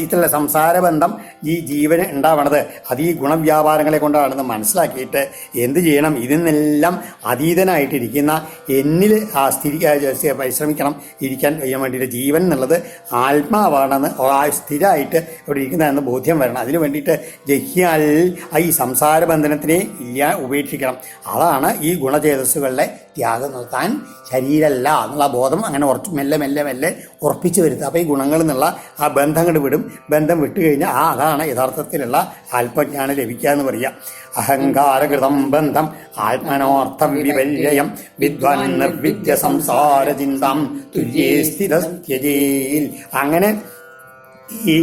ഇത്തരം സംസാരബന്ധം ഈ ജീവന് ഉണ്ടാവണത്, അത് ഈ ഗുണവ്യാപാരങ്ങളെ കൊണ്ടാണെന്ന് മനസ്സിലാക്കിയിട്ട് എന്ത് ചെയ്യണം, ഇതിനെല്ലാം അതീതനായിട്ടിരിക്കുന്ന എന്നിൽ പരിശ്രമിക്കണം ഇരിക്കാൻ ചെയ്യാൻ വേണ്ടിയിട്ട്. ജീവൻ എന്നുള്ളത് ആത്മാവാണെന്ന് സ്ഥിരമായിട്ട് ഇവിടെ ഇരിക്കുന്നതെന്ന് ബോധ്യം വരണം. അതിനു വേണ്ടിയിട്ട് ജഹ്യാൽ ഈ സംസാരബന്ധനത്തിനെ ഉപേക്ഷിക്കണം. അതാണ് ഈ ഗുണചേതസ്സുകളുടെ ത്യാഗം. താൻ ശരീരമല്ല എന്നുള്ള ബോധം അങ്ങനെ മെല്ലെ മെല്ലെ മെല്ലെ ഉറപ്പിച്ചു വരുത്തുക. അപ്പോൾ ഈ ഗുണങ്ങളിൽ നിന്നുള്ള ആ ബന്ധങ്ങൾ വിടും. ബന്ധം വിട്ടുകഴിഞ്ഞാൽ അതാണ് യഥാർത്ഥത്തിലുള്ള ആത്മജ്ഞാനം ലഭിക്കുക എന്ന് പറയുക. അഹങ്കാരകൃതം ബന്ധം ആത്മനോർത്ഥം വിപര്യം വിദ്വാൻ നിർവിദ്യ സംസാര ചിന്താം തുല്യേ സ്ഥിതത്യജേൽ. അങ്ങനെ ഈ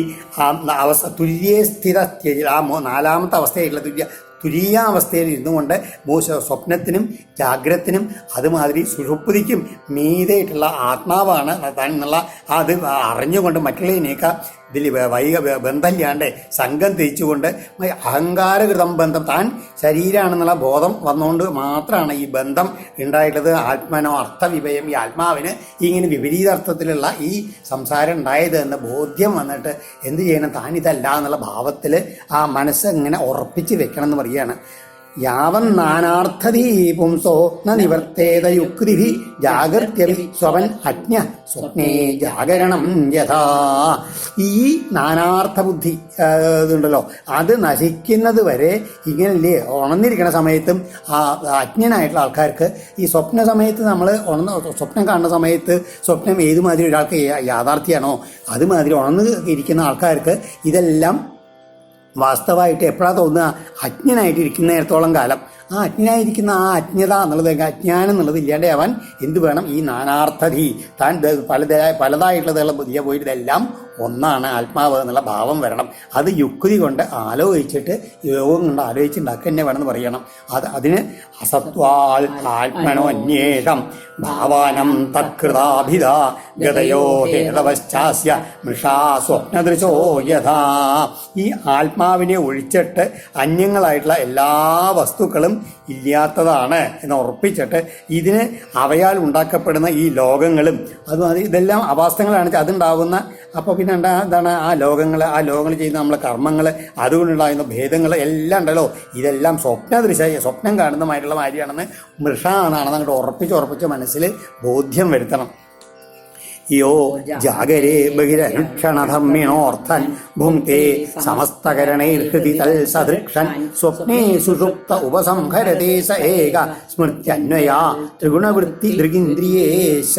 തുല്യേ സ്ഥിതത്യജേൽ, ആ 4ാമത്തെ അവസ്ഥയായിട്ടുള്ള തുരീയാവസ്ഥയിൽ ഇരുന്നുകൊണ്ട് സ്വപ്നത്തിനും ജാഗ്രതത്തിനും അതുമാതിരി സുഷുപ്തിക്കും മീതായിട്ടുള്ള ആത്മാവാണ് താൻ എന്നുള്ള അത് അറിഞ്ഞുകൊണ്ട് മറ്റുള്ളതിനേക്കാൾ ഇതിൽ ബന്ധമില്ലാണ്ട് സംഘം തിരിച്ചുകൊണ്ട് അഹങ്കാരകൃതം ബന്ധം, താൻ ശരീരമാണെന്നുള്ള ബോധം വന്നുകൊണ്ട് മാത്രമാണ് ഈ ബന്ധം ഉണ്ടായിട്ടുള്ളത്. ആത്മനോ അർത്ഥവിഭയം, ഈ ആത്മാവിന് ഇങ്ങനെ വിപരീതാർത്ഥത്തിലുള്ള ഈ സംസാരം ഉണ്ടായത് എന്ന ബോധ്യം വന്നിട്ട് എന്ത് ചെയ്യണം, താൻ ഇതല്ല എന്നുള്ള ഭാവത്തിൽ ആ മനസ്സ് ഇങ്ങനെ ഉറപ്പിച്ച് വെക്കണം എന്ന് പറയുകയാണ്. യാവൻ നാനാർത്ഥതീ പുംസോ ന നിവർത്തേത യുക്തിഭി ജാഗൃത്യഭി സ്വപൻ അജ്ഞ സ്വപ്നേ ജാഗരണം യഥാ. ഈ നാനാർത്ഥ ബുദ്ധി ഇതുണ്ടല്ലോ, അത് നശിക്കുന്നത് വരെ ഇങ്ങനല്ലേ ഉണർന്നിരിക്കുന്ന സമയത്തും അജ്ഞനായിട്ടുള്ള ആൾക്കാർക്ക് ഈ സ്വപ്ന സമയത്ത് നമ്മൾ സ്വപ്നം കാണുന്ന സമയത്ത് സ്വപ്നം ഏതുമാതിരി ഒരാൾക്ക് യാഥാർത്ഥ്യമാണോ അതുമാതിരി ഉണർന്ന് ഇരിക്കുന്ന ആൾക്കാർക്ക് ഇതെല്ലാം വാസ്തവമായിട്ട് എപ്പോഴാണ് തോന്നുക, അജ്ഞനായിട്ടിരിക്കുന്നിടത്തോളം കാലം ആ അജ്ഞനായിരിക്കുന്ന ആ അജ്ഞത എന്നുള്ളത്, അജ്ഞാനം എന്നുള്ളത് ഇല്ലാണ്ടാവാൻ എന്ത് വേണം, ഈ നാനാർത്ഥതി, താൻ പലതായിട്ടുള്ള ബുദ്ധിയെ പോയിട്ട് ഇതെല്ലാം ഒന്നാണ് ആത്മാവ് എന്നുള്ള ഭാവം വരണം. അത് യുക്തി കൊണ്ട് ആലോചിച്ചിട്ട് യോഗം കൊണ്ട് ആലോചിച്ചുണ്ടാക്കുക തന്നെ വേണമെന്ന് പറയണം. അതിന് അസത്വാൽ ആത്മനോ അന്വേഷം ഭാവാനം തത്കൃതാഭിധ ഗതയോ ഹേതവശ്ചാസ്യ മൃഷാ സ്വപ്നദൃശോ യഥാ. ഈ ആത്മാവിനെ ഒഴിച്ചിട്ട് അന്യങ്ങളായിട്ടുള്ള എല്ലാ വസ്തുക്കളും ഇല്ലാത്തതാണ് എന്ന് ഉറപ്പിച്ചിട്ട് ഇതിന് അവയാൽ ഉണ്ടാക്കപ്പെടുന്ന ഈ ലോകങ്ങളും അതും ഇതെല്ലാം അവാസ്തങ്ങളാണ് അതുണ്ടാകുന്ന. അപ്പോൾ പിന്നെ എന്താണ് ആ ലോകങ്ങൾ ചെയ്യുന്ന നമ്മളെ കർമ്മങ്ങൾ, അതുകൊണ്ടുണ്ടാകുന്ന ഭേദങ്ങൾ എല്ലാം ഉണ്ടല്ലോ, ഇതെല്ലാം സ്വപ്നം കാണുന്നതായിട്ടുള്ള കാര്യമാണെന്ന് മൃഷാണെന്ന് അങ്ങോട്ട് ഉറപ്പിച്ച് മനസ്സിൽ ബോധ്യം വരുത്തണം. യോ ജാഗരേ ബഹിരനുക്ഷണധർമ്മിണോർത്ഥൻ ഭുങ്ക്തേ സമസ്തകരണൈർഹൃതി തൽസദൃക്ഷൻ സ്വപ്നേ സുഷുപ്ത ഉപസംഹരതേ സ ഏക സ്മൃത്യന്വയാ ത്രിഗുണവൃത്തി ദൃഗിന്ദ്രിയേശ.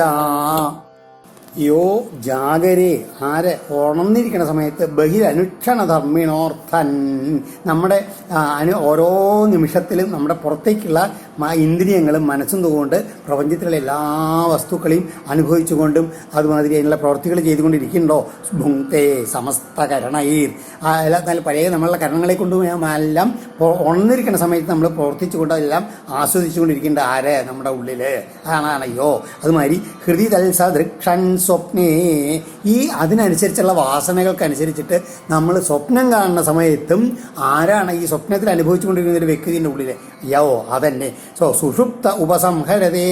യോ ജാഗരേ, ആരെ ഉണർന്നിരിക്കുന്ന സമയത്ത് ബഹിരനുക്ഷണധർമ്മിണോർത്ഥൻ, നമ്മുടെ ഓരോ നിമിഷത്തിലും നമ്മുടെ പുറത്തേക്കുള്ള ഇന്ദ്രിയങ്ങളും മനസ്സും കൊണ്ട് പ്രപഞ്ചത്തിലുള്ള എല്ലാ വസ്തുക്കളെയും അനുഭവിച്ചുകൊണ്ടും അതുമാതിരി അതിനുള്ള പ്രവൃത്തികൾ ചെയ്തുകൊണ്ടിരിക്കുന്നുണ്ടോ. ഭുങ്ക്തേ സമസ്ത കരണൈർ, നല്ല പഴയ നമ്മളുടെ കരണങ്ങളെ കൊണ്ടും എല്ലാം ഉണർന്നിരിക്കുന്ന സമയത്ത് നമ്മൾ പ്രവർത്തിച്ചുകൊണ്ട് അതെല്ലാം ആസ്വദിച്ചുകൊണ്ടിരിക്കേണ്ട ആരെ നമ്മുടെ ഉള്ളിൽ ആണയ്യോ. അതുമാതിരി ഹൃദി തൽസദൃക്ഷൻ സ്വപ്നേ, ഈ അതിനനുസരിച്ചുള്ള വാസനകൾക്കനുസരിച്ചിട്ട് നമ്മൾ സ്വപ്നം കാണുന്ന സമയത്തും ആരാണ് ഈ സ്വപ്നത്തിൽ അനുഭവിച്ചുകൊണ്ടിരിക്കുന്ന ഒരു വ്യക്തിൻ്റെ ഉള്ളിൽ അതന്നെ. സുഷുപ്ത ഉപസംഹരതേ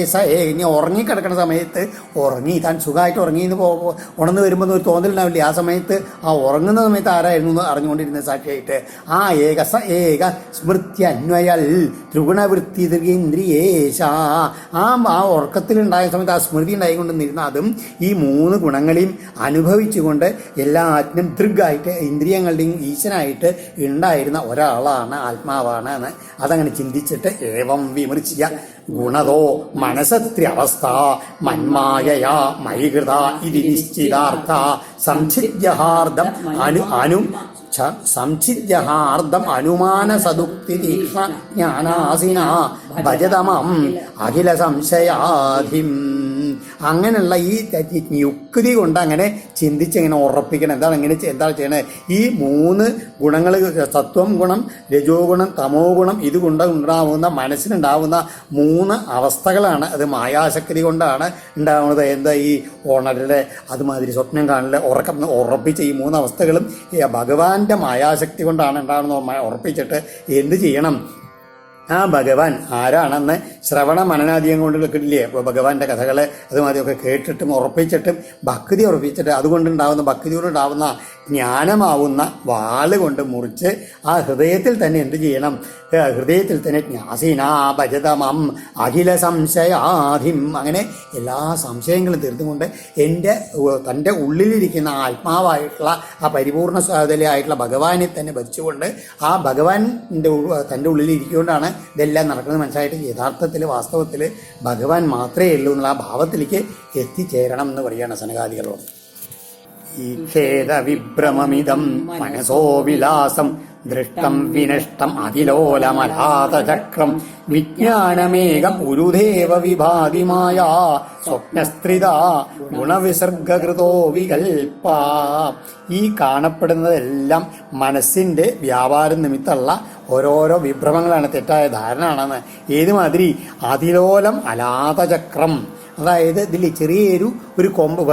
ഇനി ഉറങ്ങിക്കിടക്കുന്ന സമയത്ത് താൻ സുഖമായിട്ട് ഉറങ്ങി ഉണർന്ന് വരുമ്പോൾ ഒരു തോന്നലുണ്ടാവില്ലേ, ആ സമയത്ത് ആ ഉറങ്ങുന്ന സമയത്ത് ആരായിരുന്നു എന്ന് അറിഞ്ഞുകൊണ്ടിരുന്ന സാക്ഷിയായിട്ട് ആ ഏക സ്മൃത്യന്വയൽ ത്രിഗുണവൃത്തി ഇന്ദ്രിയേശ, ആ ഉറക്കത്തിലുണ്ടായ സമയത്ത് ആ സ്മൃതി ഉണ്ടായിക്കൊണ്ടിരുന്ന അതും ഈ 3 ഗുണങ്ങളെയും അനുഭവിച്ചുകൊണ്ട് എല്ലാറ്റിനും ദൃഗായിട്ട് ഇന്ദ്രിയങ്ങളുടെയും ഈശനായിട്ട് ഉണ്ടായിരുന്ന ഒരാളാണ്, ആത്മാവാണ് എന്ന് അതങ്ങനെ ചിന്തിച്ചിട്ട് ഏവം വിമർശിച്ച ഗുണതോ മനസത്ര്യവസ്ഥ മന്മായയാ മൈകൃത ഇതി നിശ്ചിതാർത്ഥ സംഛിദ്യഹാർദ്ദം സംഛിദ്യഹാർദ്ദം അനുമാന സദുക്തി തീക്ഷ്ണ ജ്ഞാനാസിന ഭജതമം അഖില സംശയാധിം. അങ്ങനെയുള്ള ഈ യുക്തി കൊണ്ട് അങ്ങനെ ചിന്തിച്ചിങ്ങനെ ഉറപ്പിക്കണം. എന്താണ് ചെയ്യണത്? ഈ 3 ഗുണങ്ങൾ, സത്വം ഗുണം, രജോ ഗുണം, തമോ ഗുണം, ഇതുകൊണ്ട് ഉണ്ടാവുന്ന മനസ്സിനുണ്ടാവുന്ന 3 അവസ്ഥകളാണ്. അത് മായാശക്തി കൊണ്ടാണ് ഉണ്ടാവുന്നത്. എന്താ ഈ ഉണരല്, അതുമാതിരി സ്വപ്നം കാണല്, ഉറക്കം ഉറപ്പിച്ച ഈ 3 അവസ്ഥകളും ഭഗവാന്റെ മായാശക്തി കൊണ്ടാണ് ഉണ്ടാവുന്നത് ഉറപ്പിച്ചിട്ട് എന്ത് ചെയ്യണം? ആ ഭഗവാൻ ആരാണെന്ന് ശ്രവണ മനനാദിയം കൊണ്ട് കിട്ടില്ലേ, ഭഗവാന്റെ കഥകൾ അതുമാതിരിയൊക്കെ കേട്ടിട്ടും ഉറപ്പിച്ചിട്ടും ഭക്തി ഉറപ്പിച്ചിട്ട് അതുകൊണ്ടുണ്ടാവുന്ന ഭക്തിയോടുണ്ടാവുന്ന ജ്ഞാനമാവുന്ന വാള് കൊണ്ട് മുറിച്ച് ആ ഹൃദയത്തിൽ തന്നെ എന്ത് ചെയ്യണം? ഹൃദയത്തിൽ തന്നെ ജ്ഞാസീനാ ഭജതമം അഖില സംശയാധിം, അങ്ങനെ എല്ലാ സംശയങ്ങളും തീർത്തുകൊണ്ട് തൻ്റെ ഉള്ളിലിരിക്കുന്ന ആത്മാവായിട്ടുള്ള ആ പരിപൂർണ സാധനയായിട്ടുള്ള ഭഗവാനെ തന്നെ ഭജിച്ചുകൊണ്ട് ആ ഭഗവാന്റെ തൻ്റെ ഉള്ളിലിരിക്കൊണ്ടാണ് ഇതെല്ലാം നടക്കുന്നത് മനസ്സിലായിട്ട് യഥാർത്ഥത്തിൽ വാസ്തവത്തിൽ ഭഗവാൻ മാത്രമേ ഉള്ളൂ എന്നുള്ള ആ ഭാവത്തിലേക്ക് എത്തിച്ചേരണം എന്ന് പറയുകയാണ് സനകാദികളോട്. ഈ ഖേദവിഭ്രമമിതം മനസോ വിലാസം ദൃഷ്ടം വിനഷ്ടം അതിലോലമലാതചക്രം വിജ്ഞാനമേകം ഉരുദേവ വിഭാതിമായ സ്വപ്നസ്ത്രിത ഗുണവിസർഗകൃതോ വികൽപ്പ. ഈ കാണപ്പെടുന്നതെല്ലാം മനസ്സിൻ്റെ വ്യാപാര നിമിത്തമുള്ള ഓരോരോ വിഭ്രമങ്ങളാണ്, തെറ്റായ ധാരണയാണെന്ന്. ഏതുമാതിരി അതിലോലം അലാതചക്രം, അതായത് ഇതിൽ ചെറിയൊരു കൊമ്പ്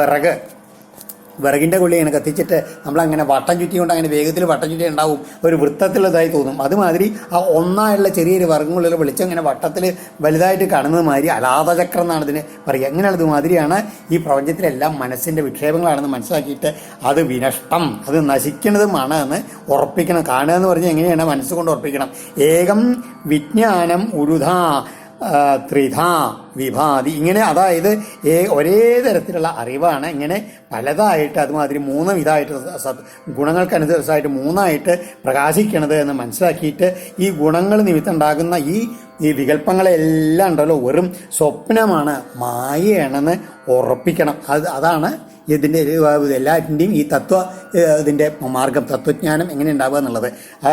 വിറകിൻ്റെ കൊള്ളിയാണ് കത്തിച്ചിട്ട് നമ്മളങ്ങനെ വട്ടം ചുറ്റിക്കൊണ്ട് അങ്ങനെ വേഗത്തിൽ വട്ടം ചുറ്റി ഉണ്ടാവും, ഒരു വൃത്തത്തിലുള്ളതായി തോന്നും. അതുമാതിരി ആ ഒന്നായുള്ള ചെറിയൊരു വിറകുള്ളിൽ വെളിച്ചം ഇങ്ങനെ വട്ടത്തിൽ വലുതായിട്ട് കാണുന്നത് മാതിരി അലാതചക്രം എന്നാണ് ഇതിന് പറയുക. അങ്ങനെയുള്ളത് മാതിരിയാണ് ഈ പ്രപഞ്ചത്തിലെല്ലാം മനസ്സിൻ്റെ വിക്ഷേപങ്ങളാണെന്ന് മനസ്സിലാക്കിയിട്ട് അത് വിനഷ്ടം, അത് നശിക്കുന്നതുമാണ് എന്ന് ഉറപ്പിക്കണം. കാണുക എന്ന് പറഞ്ഞാൽ എങ്ങനെയാണ്? മനസ്സുകൊണ്ട് ഉറപ്പിക്കണം. ഏകം വിജ്ഞാനം ഉരുധാ ത്രിധാ വിഭാതി, ഇങ്ങനെ അതായത് ഒരേ തരത്തിലുള്ള അറിവാണ് ഇങ്ങനെ പലതായിട്ട് അതുമാതിരി 3 വിധമായിട്ട് ഗുണങ്ങൾക്കനുസരിച്ചായിട്ട് 3ആയിട്ട് പ്രകാശിക്കണത് എന്ന് മനസ്സിലാക്കിയിട്ട് ഈ ഗുണങ്ങൾ നിമിത്തം ഉണ്ടാകുന്ന ഈ വികല്പങ്ങളെല്ലാം ഉണ്ടല്ലോ വെറും സ്വപ്നമാണ്, മായയാണെന്ന് ഉറപ്പിക്കണം. അതാണ് ഇതിൻ്റെ എല്ലാറ്റിൻ്റെയും ഈ ഇതിൻ്റെ മാർഗം, തത്വജ്ഞാനം എങ്ങനെ ഉണ്ടാവുക എന്നുള്ളത്.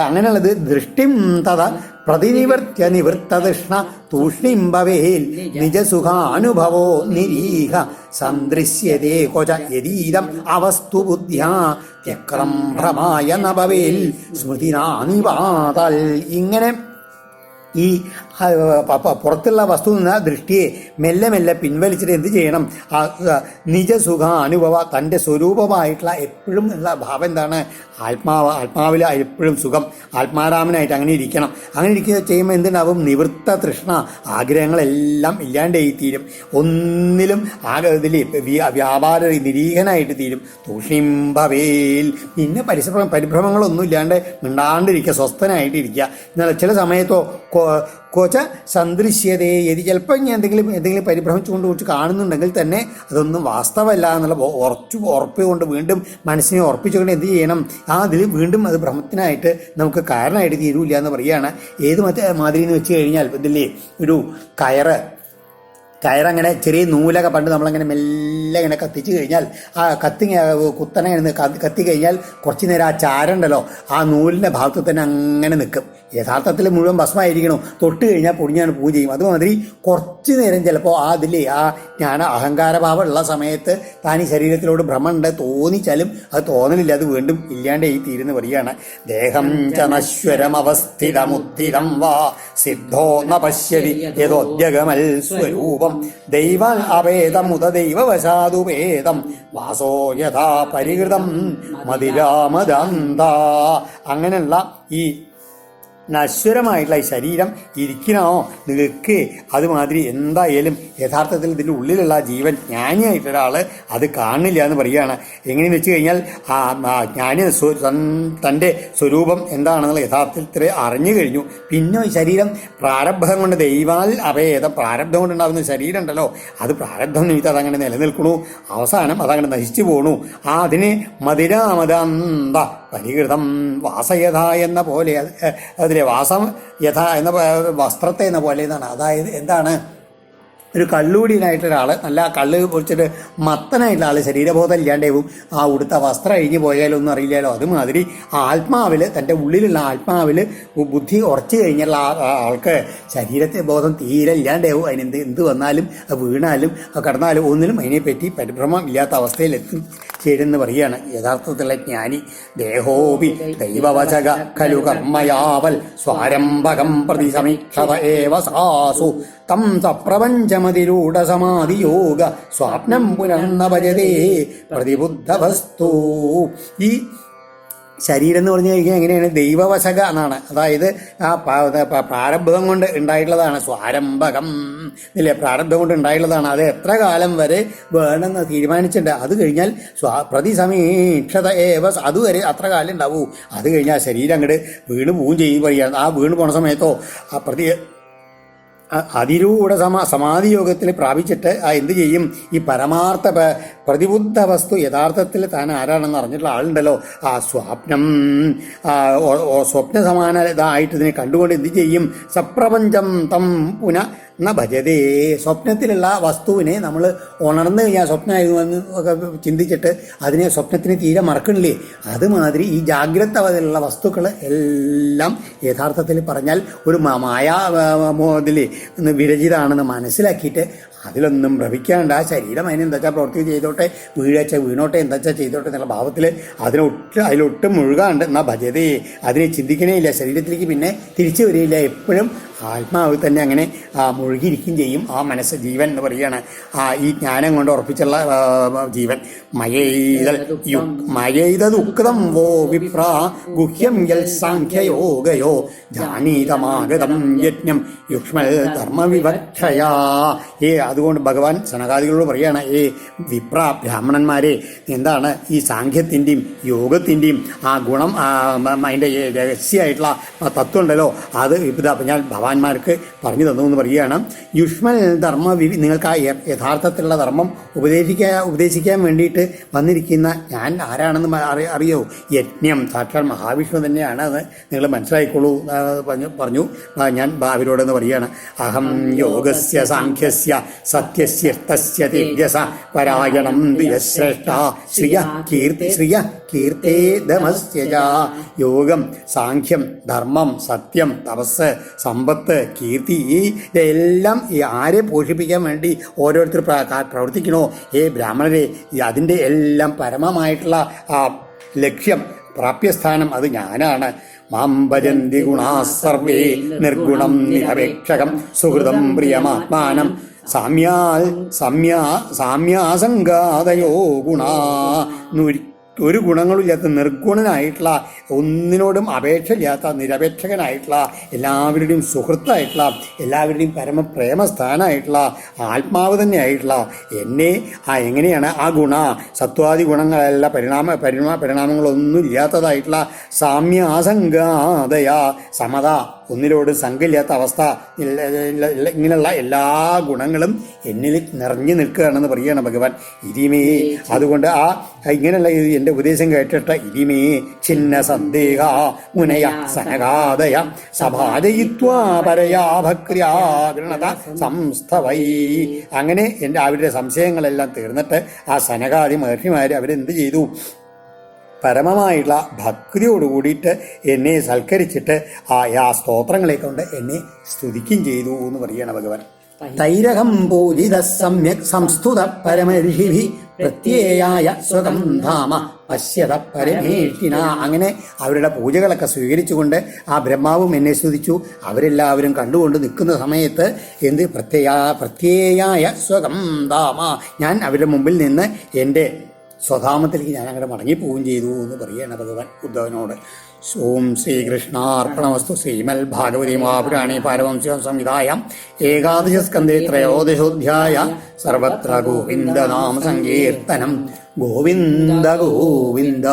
അങ്ങനെയുള്ളത് ദൃഷ്ടിം തഥ പ്രതിനിവർത്തിയ നിവൃത്തതൃഷ്ണ തൂഷ്ണിംബവേൽ നിജസുഖാനുഭവോ നിരീഹ സന്ദൃശ്യതേ കൊച യദീദം അവസ്തു ബുദ്ധ്യാ ചക്രം ഭ്രമായ നഭവേൽ സ്മൃതിനാനിവാതാൽ. ഇങ്ങനെ ഈ പുറത്തുള്ള വസ്തു നിന്ന ദൃഷ്ടിയെ മെല്ലെ മെല്ലെ പിൻവലിച്ചിട്ട് എന്ത് ചെയ്യണം? നിജസുഖ അനുഭവ, തൻ്റെ സ്വരൂപമായിട്ടുള്ള എപ്പോഴും ഉള്ള ഭാവം എന്താണ്? ആത്മാവിൽ എപ്പോഴും സുഖം, ആത്മാരാമനായിട്ട് അങ്ങനെ ഇരിക്കണം. അങ്ങനെ ചെയ്യുമ്പോൾ എന്തുണ്ടാവും? നിവൃത്ത തൃഷ്ണ, ആഗ്രഹങ്ങളെല്ലാം ഇല്ലാണ്ടായി തീരും. ഒന്നിലും ഇതിൽ വ്യാപാര നിരീഹനായിട്ട് തീരും. തൂഷിംഭവേൽ, പിന്നെ പരിഭ്രമങ്ങളൊന്നും ഇല്ലാണ്ട് മിണ്ടാണ്ടിരിക്കുക, സ്വസ്ഥനായിട്ടിരിക്കുക. എന്നാൽ ചില സമയത്തോ കോച്ച സന്ദൃശ്യതയെ യതി, ചിലപ്പോൾ ഞാൻ എന്തെങ്കിലും പരിഭ്രമിച്ചുകൊണ്ട് കുറിച്ച് കാണുന്നുണ്ടെങ്കിൽ തന്നെ അതൊന്നും വാസ്തവമല്ല എന്നുള്ള ഉറപ്പ് കൊണ്ട് വീണ്ടും മനസ്സിനെ ഉറപ്പിച്ചുകൊണ്ട് എന്ത് ചെയ്യണം? അതിൽ വീണ്ടും അത് ഭ്രമത്തിനായിട്ട് നമുക്ക് കാരണമായിട്ട് തീരൂല്ല എന്ന് പറയുകയാണ്. ഏത് മാതിരി എന്ന് വെച്ച് കഴിഞ്ഞാൽ ഇതില്ലേ ഒരു കയറങ്ങനെ ചെറിയ നൂലൊക്കെ പണ്ട് നമ്മളങ്ങനെ മെല്ലെ ഇങ്ങനെ കത്തിച്ച് കഴിഞ്ഞാൽ ആ കുത്തനെ കത്തി കഴിഞ്ഞാൽ കുറച്ച് നേരം ആ ചാരുണ്ടല്ലോ ആ നൂലിൻ്റെ ഭാഗത്ത് തന്നെ അങ്ങനെ നിൽക്കും. യഥാർത്ഥത്തിൽ മുഴുവൻ ഭസ്മമായിരിക്കണോ, തൊട്ട് കഴിഞ്ഞാൽ പൊടിഞ്ഞാണ് പൂജ ചെയ്യും. അതുമാതിരി കുറച്ച് നേരം ചിലപ്പോൾ അതിലെ ആ ജ്ഞാന അഹങ്കാരഭാവം ഉള്ള സമയത്ത് താൻ ഈ ശരീരത്തിലോട് ഭ്രമമുണ്ട് തോന്നിച്ചാലും അത് തോന്നലില്ല, അത് വീണ്ടും ഇല്ലാണ്ടേ തീരുന്ന് പറയുകയാണ്. ദേഹം ച നശ്വരമവസ്ഥിതമുദ്ധിതം വാ സിദ്ധോ ന പശ്യതി യതോദ്യഗമൽ സ്വരൂപം ദൈവം അഭേദമുത ദൈവവശാതുഭേദം വാസോ യഥാ പരികൃതം മതിരാമദന്ത. അങ്ങനെയുള്ള ഈ നശ്വരമായിട്ടുള്ള ഈ ശരീരം ഇരിക്കണോ നിൽക്ക്, അതുമാതിരി എന്തായാലും യഥാർത്ഥത്തിൽ ഇതിൻ്റെ ഉള്ളിലുള്ള ജീവൻ ജ്ഞാനിയായിട്ടൊരാൾ അത് കാണില്ല എന്ന് പറയുകയാണ്. എങ്ങനെയെന്ന് വെച്ച് കഴിഞ്ഞാൽ ജ്ഞാനി തൻ്റെ സ്വരൂപം എന്താണെന്നുള്ള യഥാർത്ഥത്തിൽ അറിഞ്ഞു കഴിഞ്ഞു. പിന്നെ ഈ ശരീരം പ്രാരബ്ധം കൊണ്ട് ദൈവാൽ അഭേദം, പ്രാരബ്ധം കൊണ്ടുണ്ടാകുന്ന ശരീരം ഉണ്ടല്ലോ, അത് പ്രാരബ്ധം നിമിത്തം അതങ്ങനെ നിലനിൽക്കണു, അവസാനം അതങ്ങനെ നശിച്ചു പോണു. അതിന് മതിരാമദന്ത പരികൃതം വാസയഥ എന്ന പോലെ, അതിലെ വാസം യഥ എന്ന വസ്ത്രത്തെ എന്ന പോലെ എന്നാണ്. അതായത് എന്താണ്, ഒരു കള്ളുകൂടിയനായിട്ടൊരാൾ, നല്ല കള്ള് പൊളിച്ചിട്ട് മത്തനായിട്ടുള്ള ആൾ ശരീരബോധം ഇല്ലാണ്ടേവും ആ ഉടുത്ത വസ്ത്രം അഴിഞ്ഞു പോയാലോ ഒന്നും അറിയില്ലല്ലോ. അതുമാതിരി ആത്മാവിൽ, തൻ്റെ ഉള്ളിലുള്ള ആത്മാവിൽ ബുദ്ധി ഉറച്ചു കഴിഞ്ഞുള്ള ആൾക്ക് ശരീരത്തെ ബോധം തീരെ ഇല്ലാണ്ടേവും. എന്ത് വന്നാലും വീണാലും കടന്നാലും ഒന്നിലും അതിനെപ്പറ്റി പരിഭ്രമം ഇല്ലാത്ത അവസ്ഥയിലെത്തും ചേരുന്ന് പറയുകയാണ് യഥാർത്ഥത്തിലുള്ള ജ്ഞാനി. ദേഹോപി ദൈവവചക ഖലു കർമ്മയാവൽ സ്വാരംഭകം പ്രതി സമീക്ഷത ഏവ സാസു തം സപ്രപഞ്ചമതിരൂഢ സമാധിയോഗ സ്വാപ്നം പുനർന്ന ഭജതേ പ്രതിബുദ്ധവസ്തു. ഈ ശരീരം എന്ന് പറഞ്ഞു കഴിഞ്ഞാൽ എങ്ങനെയാണ്, ദൈവവശക എന്നാണ്. അതായത് ആ പ്രാരബ്ധം കൊണ്ട് ഉണ്ടായിട്ടുള്ളതാണ്. സ്വാരംഭകം ഇല്ലേ, പ്രാരബ്ധം കൊണ്ട് ഉണ്ടായിട്ടുള്ളതാണ്. അത് എത്ര കാലം വരെ വേണമെന്ന് തീരുമാനിച്ചിട്ടുണ്ട്. അത് കഴിഞ്ഞാൽ പ്രതിസമീക്ഷത ഏവ, അതുവരെ അത്ര കാലം ഉണ്ടാവൂ. അത് കഴിഞ്ഞാൽ ശരീരം അങ്ങോട്ട് വീണ് പോവും ചെയ്യും പറയുകയാണ്. ആ വീണ് പോണ സമയത്തോ ആ അതിരൂഢ സമാധി യോഗത്തിൽ പ്രാപിച്ചിട്ട് എന്ത് ചെയ്യും, ഈ പരമാർത്ഥ പ്രതിബുദ്ധ വസ്തു യഥാർത്ഥത്തിൽ താൻ ആരാണെന്ന് അറിഞ്ഞിട്ടുള്ള ആളുണ്ടല്ലോ, ആ സ്വപ്ന സമാനതായിട്ട് ഇതിനെ കണ്ടുകൊണ്ട് എന്ത് ചെയ്യും, സപ്രപഞ്ചം തം ന ഭജതേ. സ്വപ്നത്തിലുള്ള വസ്തുവിനെ നമ്മൾ ഉണർന്നു കഴിഞ്ഞാൽ സ്വപ്നമായിരുന്നു ഒക്കെ ചിന്തിച്ചിട്ട് അതിനെ സ്വപ്നത്തിന് തീരെ മറക്കണില്ലേ, അതുമാതിരി ഈ ജാഗ്രത അവധിയിലുള്ള വസ്തുക്കൾ എല്ലാം യഥാർത്ഥത്തിൽ പറഞ്ഞാൽ ഒരു ഇതിൽ വിരചിതമാണെന്ന് മനസ്സിലാക്കിയിട്ട് അതിലൊന്നും ഭ്രമിക്കാണ്ട് ആ ശരീരം അതിനെന്താ വെച്ചാൽ പ്രവൃത്തി ചെയ്തോട്ടെ, വീണോട്ടെ എന്താ വെച്ചാൽ ചെയ്തോട്ടെ എന്നുള്ള ഭാവത്തിൽ അതിലൊട്ടും മുഴുകാണ്ട് എന്നാ ഭജതേ, അതിനെ ചിന്തിക്കണേ ഇല്ല, ശരീരത്തിലേക്ക് പിന്നെ തിരിച്ചു വരികയില്ല. എപ്പോഴും ആത്മാവ് തന്നെ അങ്ങനെ മുഴുകിയിരിക്കുകയും ചെയ്യും. ആ മനസ്സ് ജീവൻ എന്ന് പറയുകയാണ്. ഈ ജ്ഞാനം കൊണ്ട് ഉറപ്പിച്ചുള്ള ജീവൻ. മയൈതദുക്തം വോ വിപ്ര ഗുഹ്യം യൽ സാഖ്യയോഗയോ ജാനീതമാഗതം യജ്ഞം യുക്ഷ്മൽ ധർമ്മവിവക്ഷയാ. അതുകൊണ്ട് ഭഗവാൻ സനകാദികളോട് പറയുകയാണ്, വിപ്ര ബ്രാഹ്മണന്മാരെ, എന്താണ് ഈ സാഖ്യത്തിൻ്റെയും യോഗത്തിൻ്റെയും ആ ഗുണം, അതിൻ്റെ രഹസ്യമായിട്ടുള്ള തത്വം ഉണ്ടല്ലോ, അത് ഞാൻ ഭഗവാന്മാർക്ക് പറഞ്ഞു തന്നു എന്ന് പറയുകയാണ്. യുഷ്മൽ ധർമ്മ നിങ്ങൾക്ക് ആ യഥാർത്ഥത്തിലുള്ള ധർമ്മം ഉപദേശിക്കാൻ വേണ്ടിയിട്ട് വന്നിരിക്കുന്ന ഞാൻ ആരാണെന്ന് അറിയോ, യജ്ഞം സാക്ഷാൽ മഹാവിഷ്ണു തന്നെയാണ്, അത് നിങ്ങൾ മനസ്സിലായിക്കോളൂ പറഞ്ഞു ഞാൻ അവരോടെന്ന് പറയുകയാണ്. അഹം യോഗസ്യ സാഖ്യസ്യ സത്യസ്യ തേജസ പരായണം ശ്രേഷ്ഠ ശ്രിയ കീർത്തേ ദമസ്യജ. യോഗം, സാഖ്യം, ധർമ്മം, സത്യം, തപസ്, സമ്പത്ത്, കീർത്തി, ഇതെല്ലാം ആരെ പോഷിപ്പിക്കാൻ വേണ്ടി ഓരോരുത്തർ പ്രവർത്തിക്കണോ, ബ്രാഹ്മണരെ, അതിൻ്റെ എല്ലാം പരമമായിട്ടുള്ള ആ ലക്ഷ്യം, പ്രാപ്യസ്ഥാനം അത് ഞാനാണ്. മാം ഭജന്തി ഗുണാ സർവേ നിർഗുണം നിരപേക്ഷകം സുഹൃതം പ്രിയമാത്മാനം സാമ്യാസംഗാതയോ ഗുണാ. ഒരു ഗുണങ്ങളുമില്ലാത്ത നിർഗുണനായിട്ടുള്ള, ഒന്നിനോടും അപേക്ഷയില്ലാത്ത, നിരപേക്ഷകനായിട്ടുള്ള, എല്ലാവരുടെയും സുഹൃത്തായിട്ടുള്ള, എല്ലാവരുടെയും പരമപ്രേമസ്ഥാനായിട്ടുള്ള, ആത്മാവ് തന്നെയായിട്ടുള്ള എന്നെ എങ്ങനെയാണ് ആ സത്വാദി ഗുണങ്ങളല്ല പരിണാമങ്ങളൊന്നും ഇല്ലാത്തതായിട്ടുള്ള സാമ്യാസംഗാതയ, സമത, ഒന്നിലോട് സംഘമില്ലാത്ത അവസ്ഥ, ഇങ്ങനെയുള്ള എല്ലാ ഗുണങ്ങളും എന്നിൽ നിറഞ്ഞു നിൽക്കുകയാണെന്ന് പറയുകയാണ് ഭഗവാൻ. ഇതിമേ, അതുകൊണ്ട് ഇങ്ങനെയുള്ള എൻ്റെ ഉപദേശം കേട്ടിട്ട് ഇതിമേ ഛിന്ന സന്ദേഹ മുനയ സനകാദയ സഭാദയിത്വാ പരയാ ഭക്ര്യാ ഗൃണത സംസ്ഥവൈ. അങ്ങനെ അവരുടെ സംശയങ്ങളെല്ലാം തീർന്നിട്ട് ആ സനകാദി മഹർഷിമാർ അവരെന്ത് ചെയ്തു, പരമമായിട്ടുള്ള ഭക്തിയോട് കൂടിയിട്ട് എന്നെ സൽക്കരിച്ചിട്ട് ആ സ്തോത്രങ്ങളെ കൊണ്ട് എന്നെ സ്തുതിക്കുകയും ചെയ്തു എന്ന് പറയുകയാണ് ഭഗവാൻ. തൈരഹം പൂജിത സമ്യക് സംസ്തുത പരമർഷിഭി പ്രത്യേയായ സ്വകം ധാമ പശ്യത പരമേഷ്ഠിന. അങ്ങനെ അവരുടെ പൂജകളൊക്കെ സ്വീകരിച്ചുകൊണ്ട് ആ ബ്രഹ്മാവും എന്നെ സ്തുതിച്ചു. അവരെല്ലാവരും കണ്ടുകൊണ്ട് നിൽക്കുന്ന സമയത്ത് പ്രത്യേയായ സ്വകം ധാമ, ഞാൻ അവരുടെ മുമ്പിൽ നിന്ന് എൻ്റെ സ്വധാമത്തിലേക്ക് ഞാൻ അങ്ങോട്ട് മടങ്ങിപ്പോവുകയും ചെയ്തു എന്ന് പറയുകയാണ് ഭഗവാൻ ഉദ്ധവനോട്. ഓം ശ്രീകൃഷ്ണാർപ്പണമസ്തു. ശ്രീമൽ ഭാഗവതി മഹാപുരാണേ പാരവംസ്യം സംഹിതായാം ഏകാദശസ്കന്ധേ ത്രയോദശോധ്യായ സർവത്ര ഗോവിന്ദനാമ സങ്കീർത്തനം. ഗോവിന്ദ ഗോവിന്ദ.